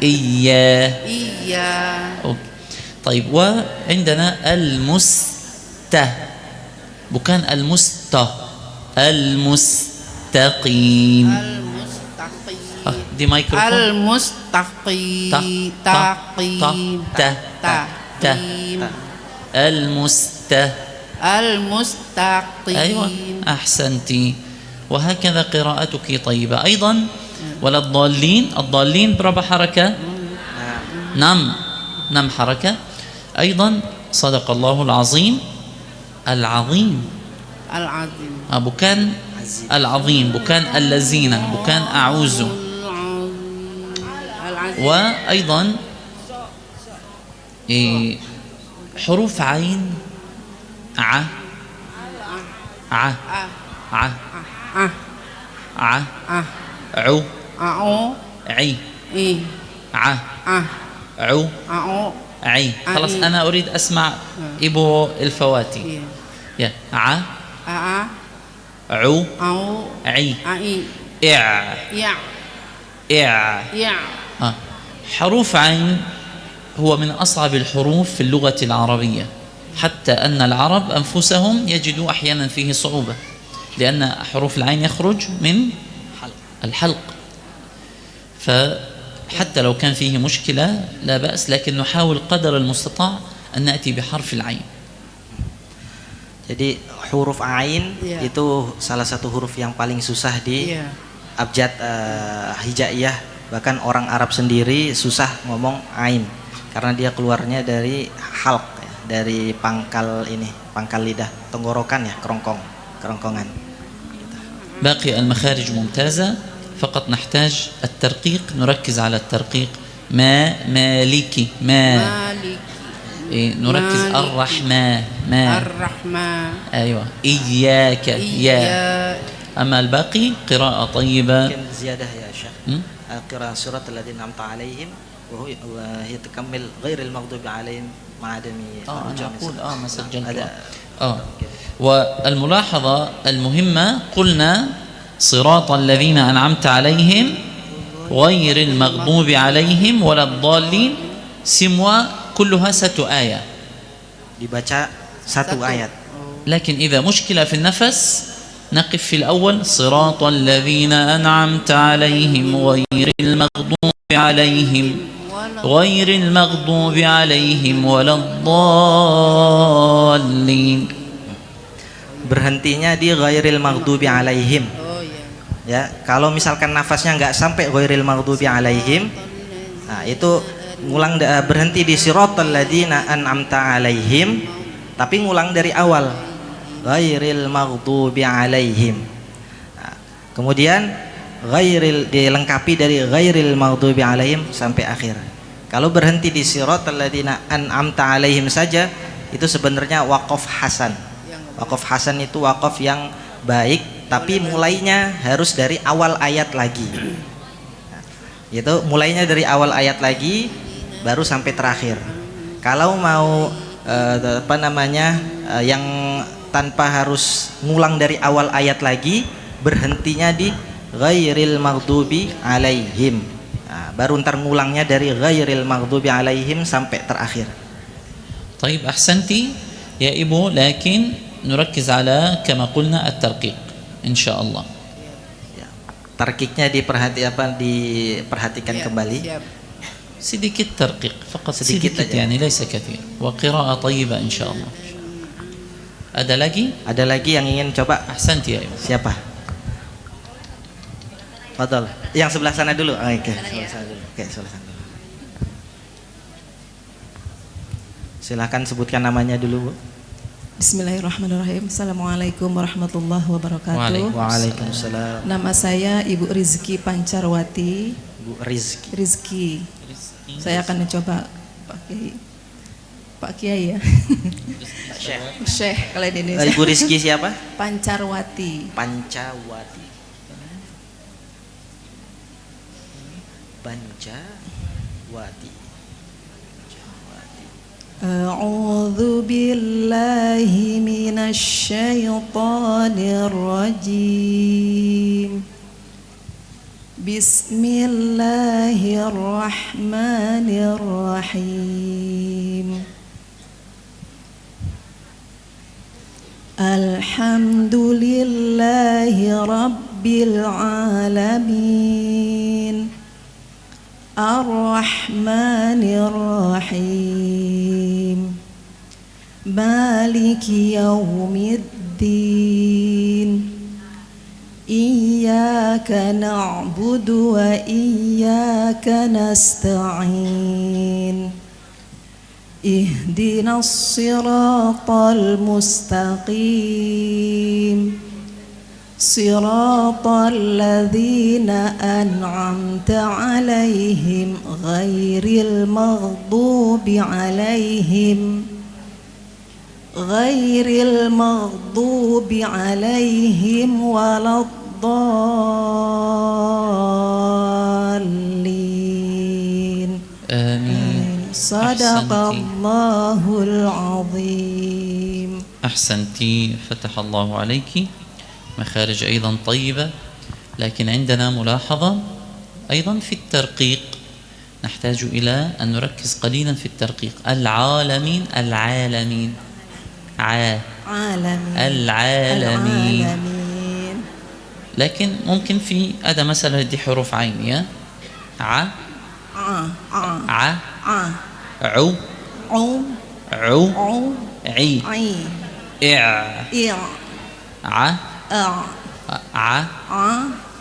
إياه. أوكي. طيب وعندنا بكان المستقيم دي مايكروفون المستقيم المستقيم. أيوة أحسنتي. وهكذا قراءتك طيبة أيضا. ولا الضالين بربع حركة نم حركة أيضا. صدق الله العظيم بكان العظيم بكان الذين بكان أعوذ. وأيضا حروف عين عو عي عو عي. خلاص أنا أريد أسمع إبو الفواتي. يا عو عي حروف عين هو من أصعب الحروف في اللغة العربية، حتى أن العرب أنفسهم يجدوا أحيانا فيه صعوبة، لأن حروف العين يخرج من الحلق، فحتى لو كان فيه مشكلة لا بأس، لكن نحاول قدر المستطاع أن نأتي بحرف العين. Jadi huruf ain itu salah satu huruf yang paling susah di abjad hijaiyah. Bahkan orang Arab sendiri susah ngomong ain karena dia keluarnya dari halq, dari pangkal lidah, tenggorokan ya, kerongkongan. باقي المخارج ممتازة، فقط نحتاج الترقيق، نركز على الترقيق. مالكي نركز الرحمة أيوة إياك يا. أما الباقي قراءة طيبة. ممكن زيادة يا شيخ قراءة سورة الذين أنعمت عليهم وهي تكمل غير المغضوب عليهم مع عدم أنا أقول ما سجلت والملاحظة المهمة قلنا صراط الذين أنعمت عليهم غير المغضوب عليهم ولا الضالين. semua كلها satu آية dibaca satu ayat. لكن إذا مشكلة في النفس نقف في الأول صراط الذين أنعمت عليهم غير المغضوب عليهم ولا الضالين. Berhentinya di ghairil maghdubi alaihim. Ya, kalau misalkan nafasnya nggak sampai ghairil maghdubi alaihim, nah itu ngulang berhenti di siratal ladzina an'amta alaihim, tapi ngulang dari awal ghairil maghdubi alaihim. Nah, kemudian dilengkapi dari ghairil maghdubi alaihim sampai akhir. Kalau berhenti di siratal ladzina an'amta alaihim saja, itu sebenarnya waqaf hasan. Waqaf hasan itu waqaf yang baik, tapi mulainya harus dari awal ayat lagi. Nah, itu mulainya dari awal ayat lagi baru sampai terakhir. Kalau mau yang tanpa harus ngulang dari awal ayat lagi, berhentinya di ghairil maghdubi alaihim. Nah, baru ntar ngulangnya dari ghairil maghdubi alaihim sampai terakhir. طيب أحسنتي يا إبو، لكن نركز على كما قلنا الترقيق إن شاء الله. Tarkiknya diperhatikan kembali. sedikit ترقيق فقط، sedikit يعني ليس كثير، وقراءة طيبة إن شاء الله. Ada lagi yang ingin coba? أحسنتي يا إبو. Siapa? Fadal. Yang sebelah sana dulu. Oke, sebelah sana dulu. Silakan sebutkan namanya dulu, Bu. Bismillahirrahmanirrahim. Assalamualaikum warahmatullahi wabarakatuh. Waalaikumsalam. Nama saya Ibu Rizki Pancarwati. Bu Rizki. Rizki. Saya akan mencoba Pak Kiai ya. Syekh kalau di Indonesia. Ibu Rizki siapa? Pancarwati. Pancawati. Pancawati. A'udzu billahi minasy syaithanir rajim. Bismillahirrahmanirrahim. Alhamdulillahi rabbil alamin. Ar-Rahmanir Rahim. Maliki yaumiddin. Iyyaka na'budu wa iyyaka nasta'in. Ihdinas siratal mustaqim. Siratal ladzina an'amta 'alaihim ghairil maghdubi 'alaihim waladdallin. Amin. Sadaqallahul azim. أحسنتي فتح الله عليك. مخارج أيضا طيبة، لكن عندنا ملاحظة أيضا في الترقيق، نحتاج إلى أن نركز قليلا في الترقيق. العالمين العالمين العالمين، لكن ممكن في أداة مثلا دي حروف عين يا ع عو عي ع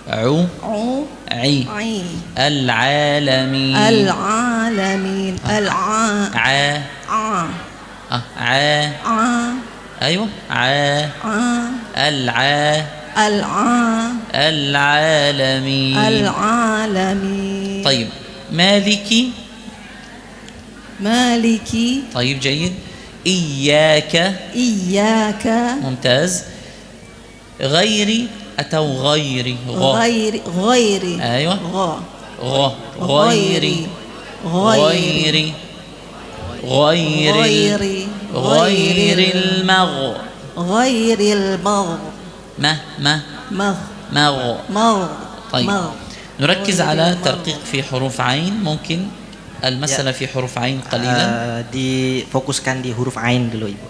عو عي العالمين أيوة العالمين. طيب مالكي طيب جيد. إياك ممتاز. غيري أتو غيري أيوة غيري المغ. طيب نركز على ترقيق في حروف عين. ممكن المسألة في حروف عين قليلا. difokuskan di huruf ain dulu Ibu.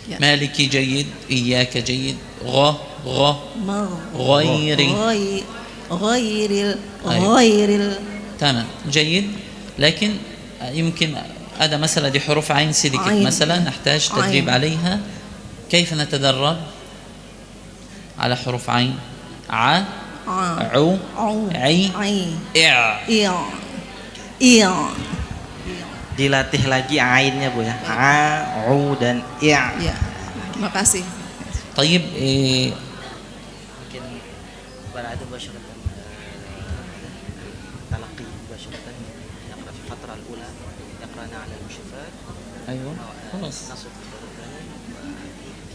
مالكي جيد. إياك جيد. غيري تمام جيد. لكن يمكن هذا مثلا دي حروف عين سيدك مثلا نحتاج تدريب عليها. كيف نتدرب على حروف عين؟ عو عي dilatih lagi ainnya Bu ya. U dan Ya, terima kasih. طيب mungkin berada مباشرة تلقي مباشرة يقرأ في الفترة الأولى يقرأنا على المشرفات. أيوة خلاص نصب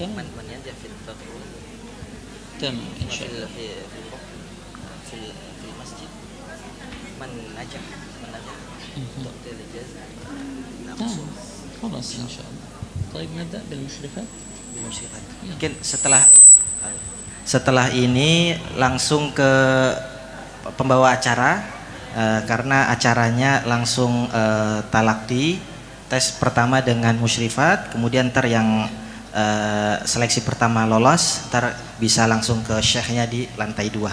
تمام. من ينجح في الفترة الأولى تمام إن شاء الله. في المسجد من نجح تعطي الإجازة. خلاص إن شاء الله. طيب نبدأ بالمشرفات. Mungkin setelah ini langsung ke pembawa acara karena acaranya langsung talakti, tes pertama dengan musyrifat, kemudian yang seleksi pertama lolos, bisa langsung ke syekhnya di lantai 2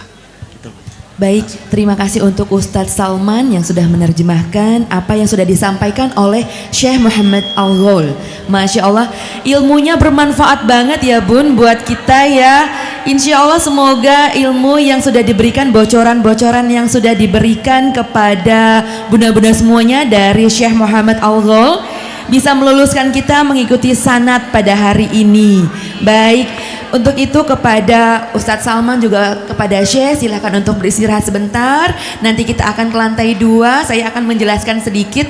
gitu. Baik, terima kasih untuk Ustadz Salman yang sudah menerjemahkan apa yang sudah disampaikan oleh Syekh Muhammad Al-Ghaul. Masya Allah, ilmunya bermanfaat banget ya Bun buat kita ya. Insya Allah semoga ilmu yang sudah diberikan, bocoran-bocoran yang sudah diberikan kepada bunda-bunda semuanya dari Syekh Muhammad Al-Ghaul bisa meluluskan kita mengikuti sanad pada hari ini. Baik, untuk itu kepada Ustadz Salman juga kepada Syekh, silakan untuk beristirahat sebentar. Nanti kita akan ke lantai 2, saya akan menjelaskan sedikit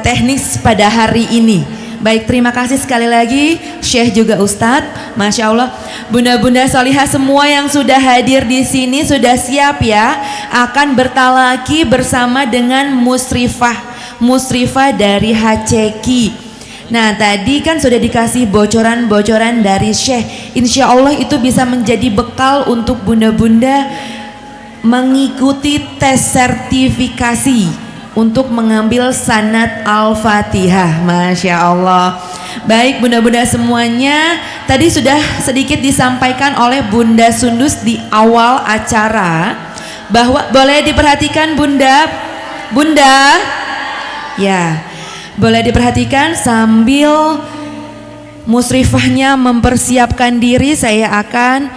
teknis pada hari ini. Baik, terima kasih sekali lagi Syekh juga Ustadz. Masya Allah, bunda-bunda solihah semua yang sudah hadir di sini sudah siap ya, akan bertalaki bersama dengan musrifah dari HCQ. Nah tadi kan sudah dikasih bocoran-bocoran dari Syekh. Insya Allah itu bisa menjadi bekal untuk bunda-bunda mengikuti tes sertifikasi untuk mengambil sanad Al-Fatihah. Masya Allah. Baik bunda-bunda semuanya, tadi sudah sedikit disampaikan oleh Bunda Sundus di awal acara bahwa boleh diperhatikan bunda ya, boleh diperhatikan sambil musrifahnya mempersiapkan diri. Saya akan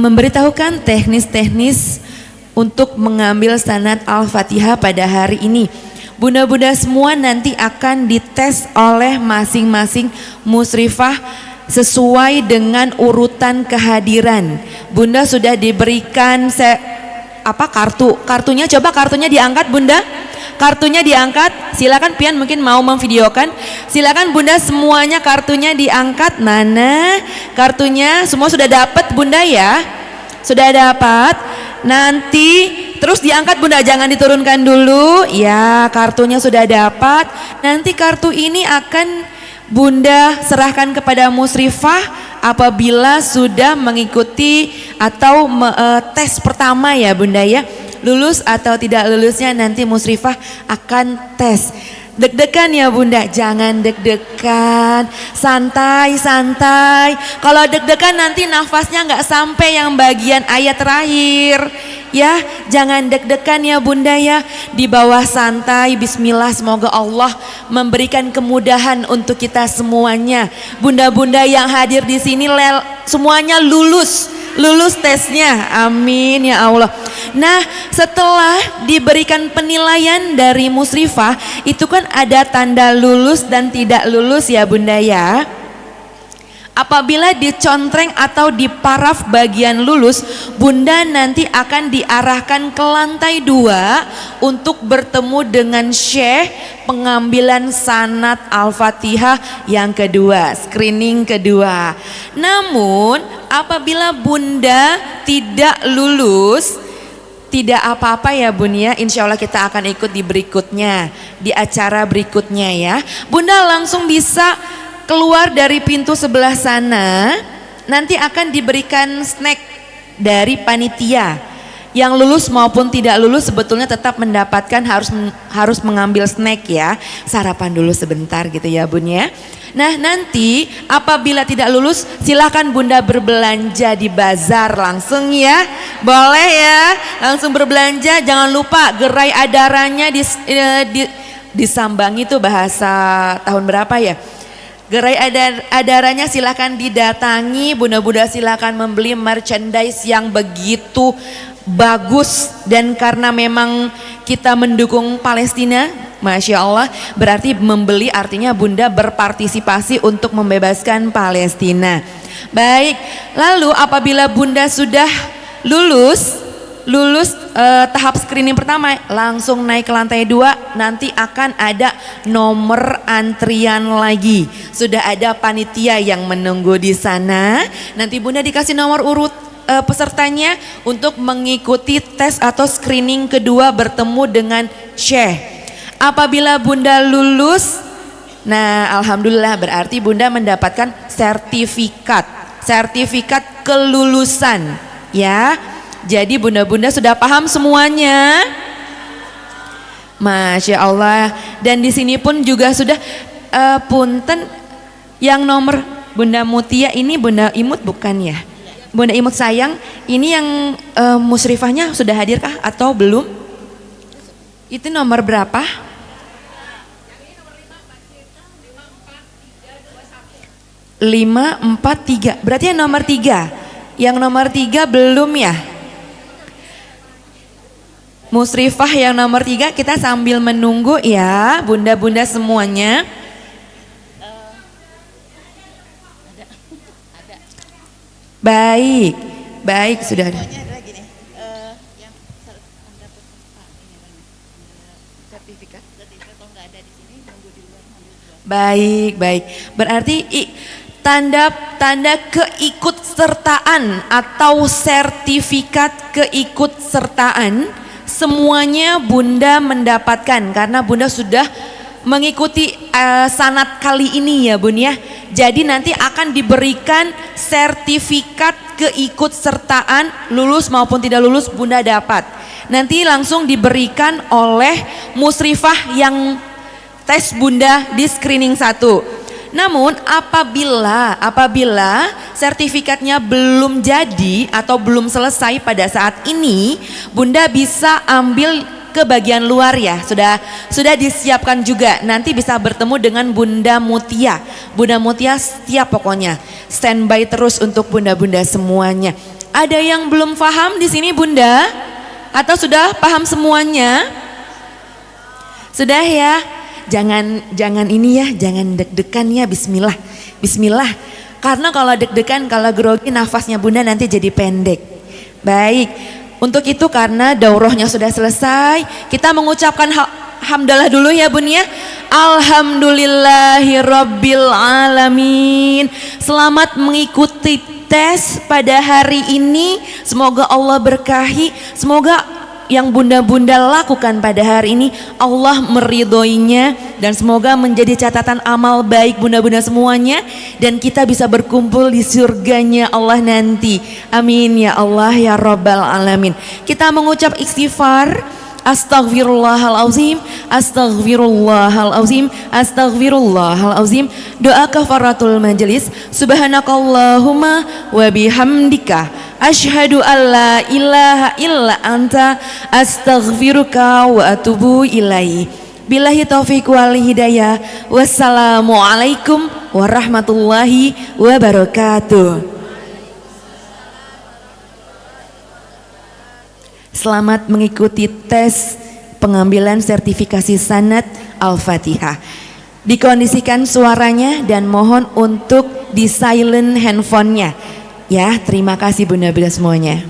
memberitahukan teknis-teknis untuk mengambil sanad Al-Fatihah pada hari ini. Bunda-bunda semua nanti akan dites oleh masing-masing musrifah sesuai dengan urutan kehadiran. Bunda sudah diberikan kartunya, coba kartunya diangkat bunda. Kartunya diangkat, silakan Pian mungkin mau memvideokan. Silakan bunda semuanya kartunya diangkat. Mana kartunya? Semua sudah dapat bunda ya? Sudah dapat. Nanti terus diangkat bunda, jangan diturunkan dulu. Ya, kartunya sudah dapat. Nanti kartu ini akan bunda serahkan kepada musrifah apabila sudah mengikuti atau tes pertama ya bunda ya. Lulus atau tidak lulusnya nanti musrifah akan tes. Deg-degan ya bunda, jangan deg-degan, santai-santai. Kalau deg-degan nanti nafasnya nggak sampai yang bagian ayat terakhir. Ya, jangan deg-degan ya bunda ya. Di bawah santai, bismillah, semoga Allah memberikan kemudahan untuk kita semuanya. Bunda-bunda yang hadir di sini semuanya lulus tesnya, amin ya Allah. Nah setelah diberikan penilaian dari musrifah itu kan ada tanda lulus dan tidak lulus ya bunda ya. Apabila dicontreng atau diparaf bagian lulus, bunda nanti akan diarahkan ke lantai 2 untuk bertemu dengan Syekh pengambilan sanad Al-Fatihah yang kedua, screening kedua. Namun apabila bunda tidak lulus, tidak apa-apa ya bun ya, insya Allah kita akan ikut di berikutnya, di acara berikutnya ya. Bunda langsung bisa keluar dari pintu sebelah sana, nanti akan diberikan snack dari panitia. Yang lulus maupun tidak lulus sebetulnya tetap mendapatkan, harus mengambil snack ya, sarapan dulu sebentar gitu ya bun ya. Nah nanti apabila tidak lulus silahkan bunda berbelanja di bazar langsung ya, boleh ya, langsung berbelanja. Jangan lupa gerai adaranya disambangi tuh bahasa tahun berapa ya. Gerai adaranya silakan didatangi, bunda-bunda silakan membeli merchandise yang begitu bagus. Dan karena memang kita mendukung Palestina, Masya Allah, berarti membeli artinya bunda berpartisipasi untuk membebaskan Palestina. Baik, lalu apabila bunda sudah lulus tahap screening pertama, langsung naik ke lantai 2, nanti akan ada nomor antrian lagi. Sudah ada panitia yang menunggu di sana. Nanti bunda dikasih nomor urut pesertanya untuk mengikuti tes atau screening kedua bertemu dengan Syekh. Apabila bunda lulus, nah alhamdulillah berarti bunda mendapatkan sertifikat kelulusan ya. Jadi bunda-bunda sudah paham semuanya? Masya Allah. Dan di sini pun juga sudah punten yang nomor Bunda Mutia ini Bunda Imut bukan ya? Bunda Imut sayang, ini yang musrifahnya sudah hadirkah atau belum? Itu nomor berapa? Lima, 4, 3. Berarti yang nomor 3. Yang nomor 3 belum ya? Musrifah yang nomor 3 kita sambil menunggu ya bunda-bunda semuanya. Baik, baik sudah ada. Baik, baik. Berarti tanda keikutsertaan atau sertifikat keikutsertaan semuanya Bunda mendapatkan karena Bunda sudah mengikuti sanat kali ini ya Bun ya. Jadi nanti akan diberikan sertifikat keikutsertaan lulus maupun tidak lulus Bunda dapat. Nanti langsung diberikan oleh musrifah yang tes Bunda di screening 1. Namun apabila sertifikatnya belum jadi atau belum selesai pada saat ini, Bunda bisa ambil ke bagian luar ya. Sudah disiapkan juga. Nanti bisa bertemu dengan Bunda Mutia. Bunda Mutia siap pokoknya. Standby terus untuk bunda-bunda semuanya. Ada yang belum paham di sini Bunda? Atau sudah paham semuanya? Sudah ya? Jangan ini ya, jangan deg-degan ya. Bismillah, bismillah. Karena kalau deg-degan, kalau grogi nafasnya Bunda nanti jadi pendek. Baik, untuk itu karena daurahnya sudah selesai, kita mengucapkan hamdalah dulu ya Bun ya. Alhamdulillahirabbil alamin. Selamat mengikuti tes pada hari ini. Semoga Allah berkahi. Semoga yang bunda-bunda lakukan pada hari ini Allah meridhoinya dan semoga menjadi catatan amal baik bunda-bunda semuanya dan kita bisa berkumpul di surganya Allah nanti. Amin ya Allah ya Rabbal alamin. Kita mengucap istighfar. Astaghfirullahalazim, astaghfirullahalazim, astaghfirullahalazim. Doa kafaratul majelis. Subhanakallahumma wa bihamdika asyhadu an la ilaha illa anta astaghfiruka wa atubu ilaih. Billahi taufiq wal hidayah. Wassalamualaikum warahmatullahi wabarakatuh. Selamat mengikuti tes pengambilan sertifikasi sanad Al-Fatihah. Dikondisikan suaranya dan mohon untuk di silent handphonenya. Ya, terima kasih bunda-bunda semuanya.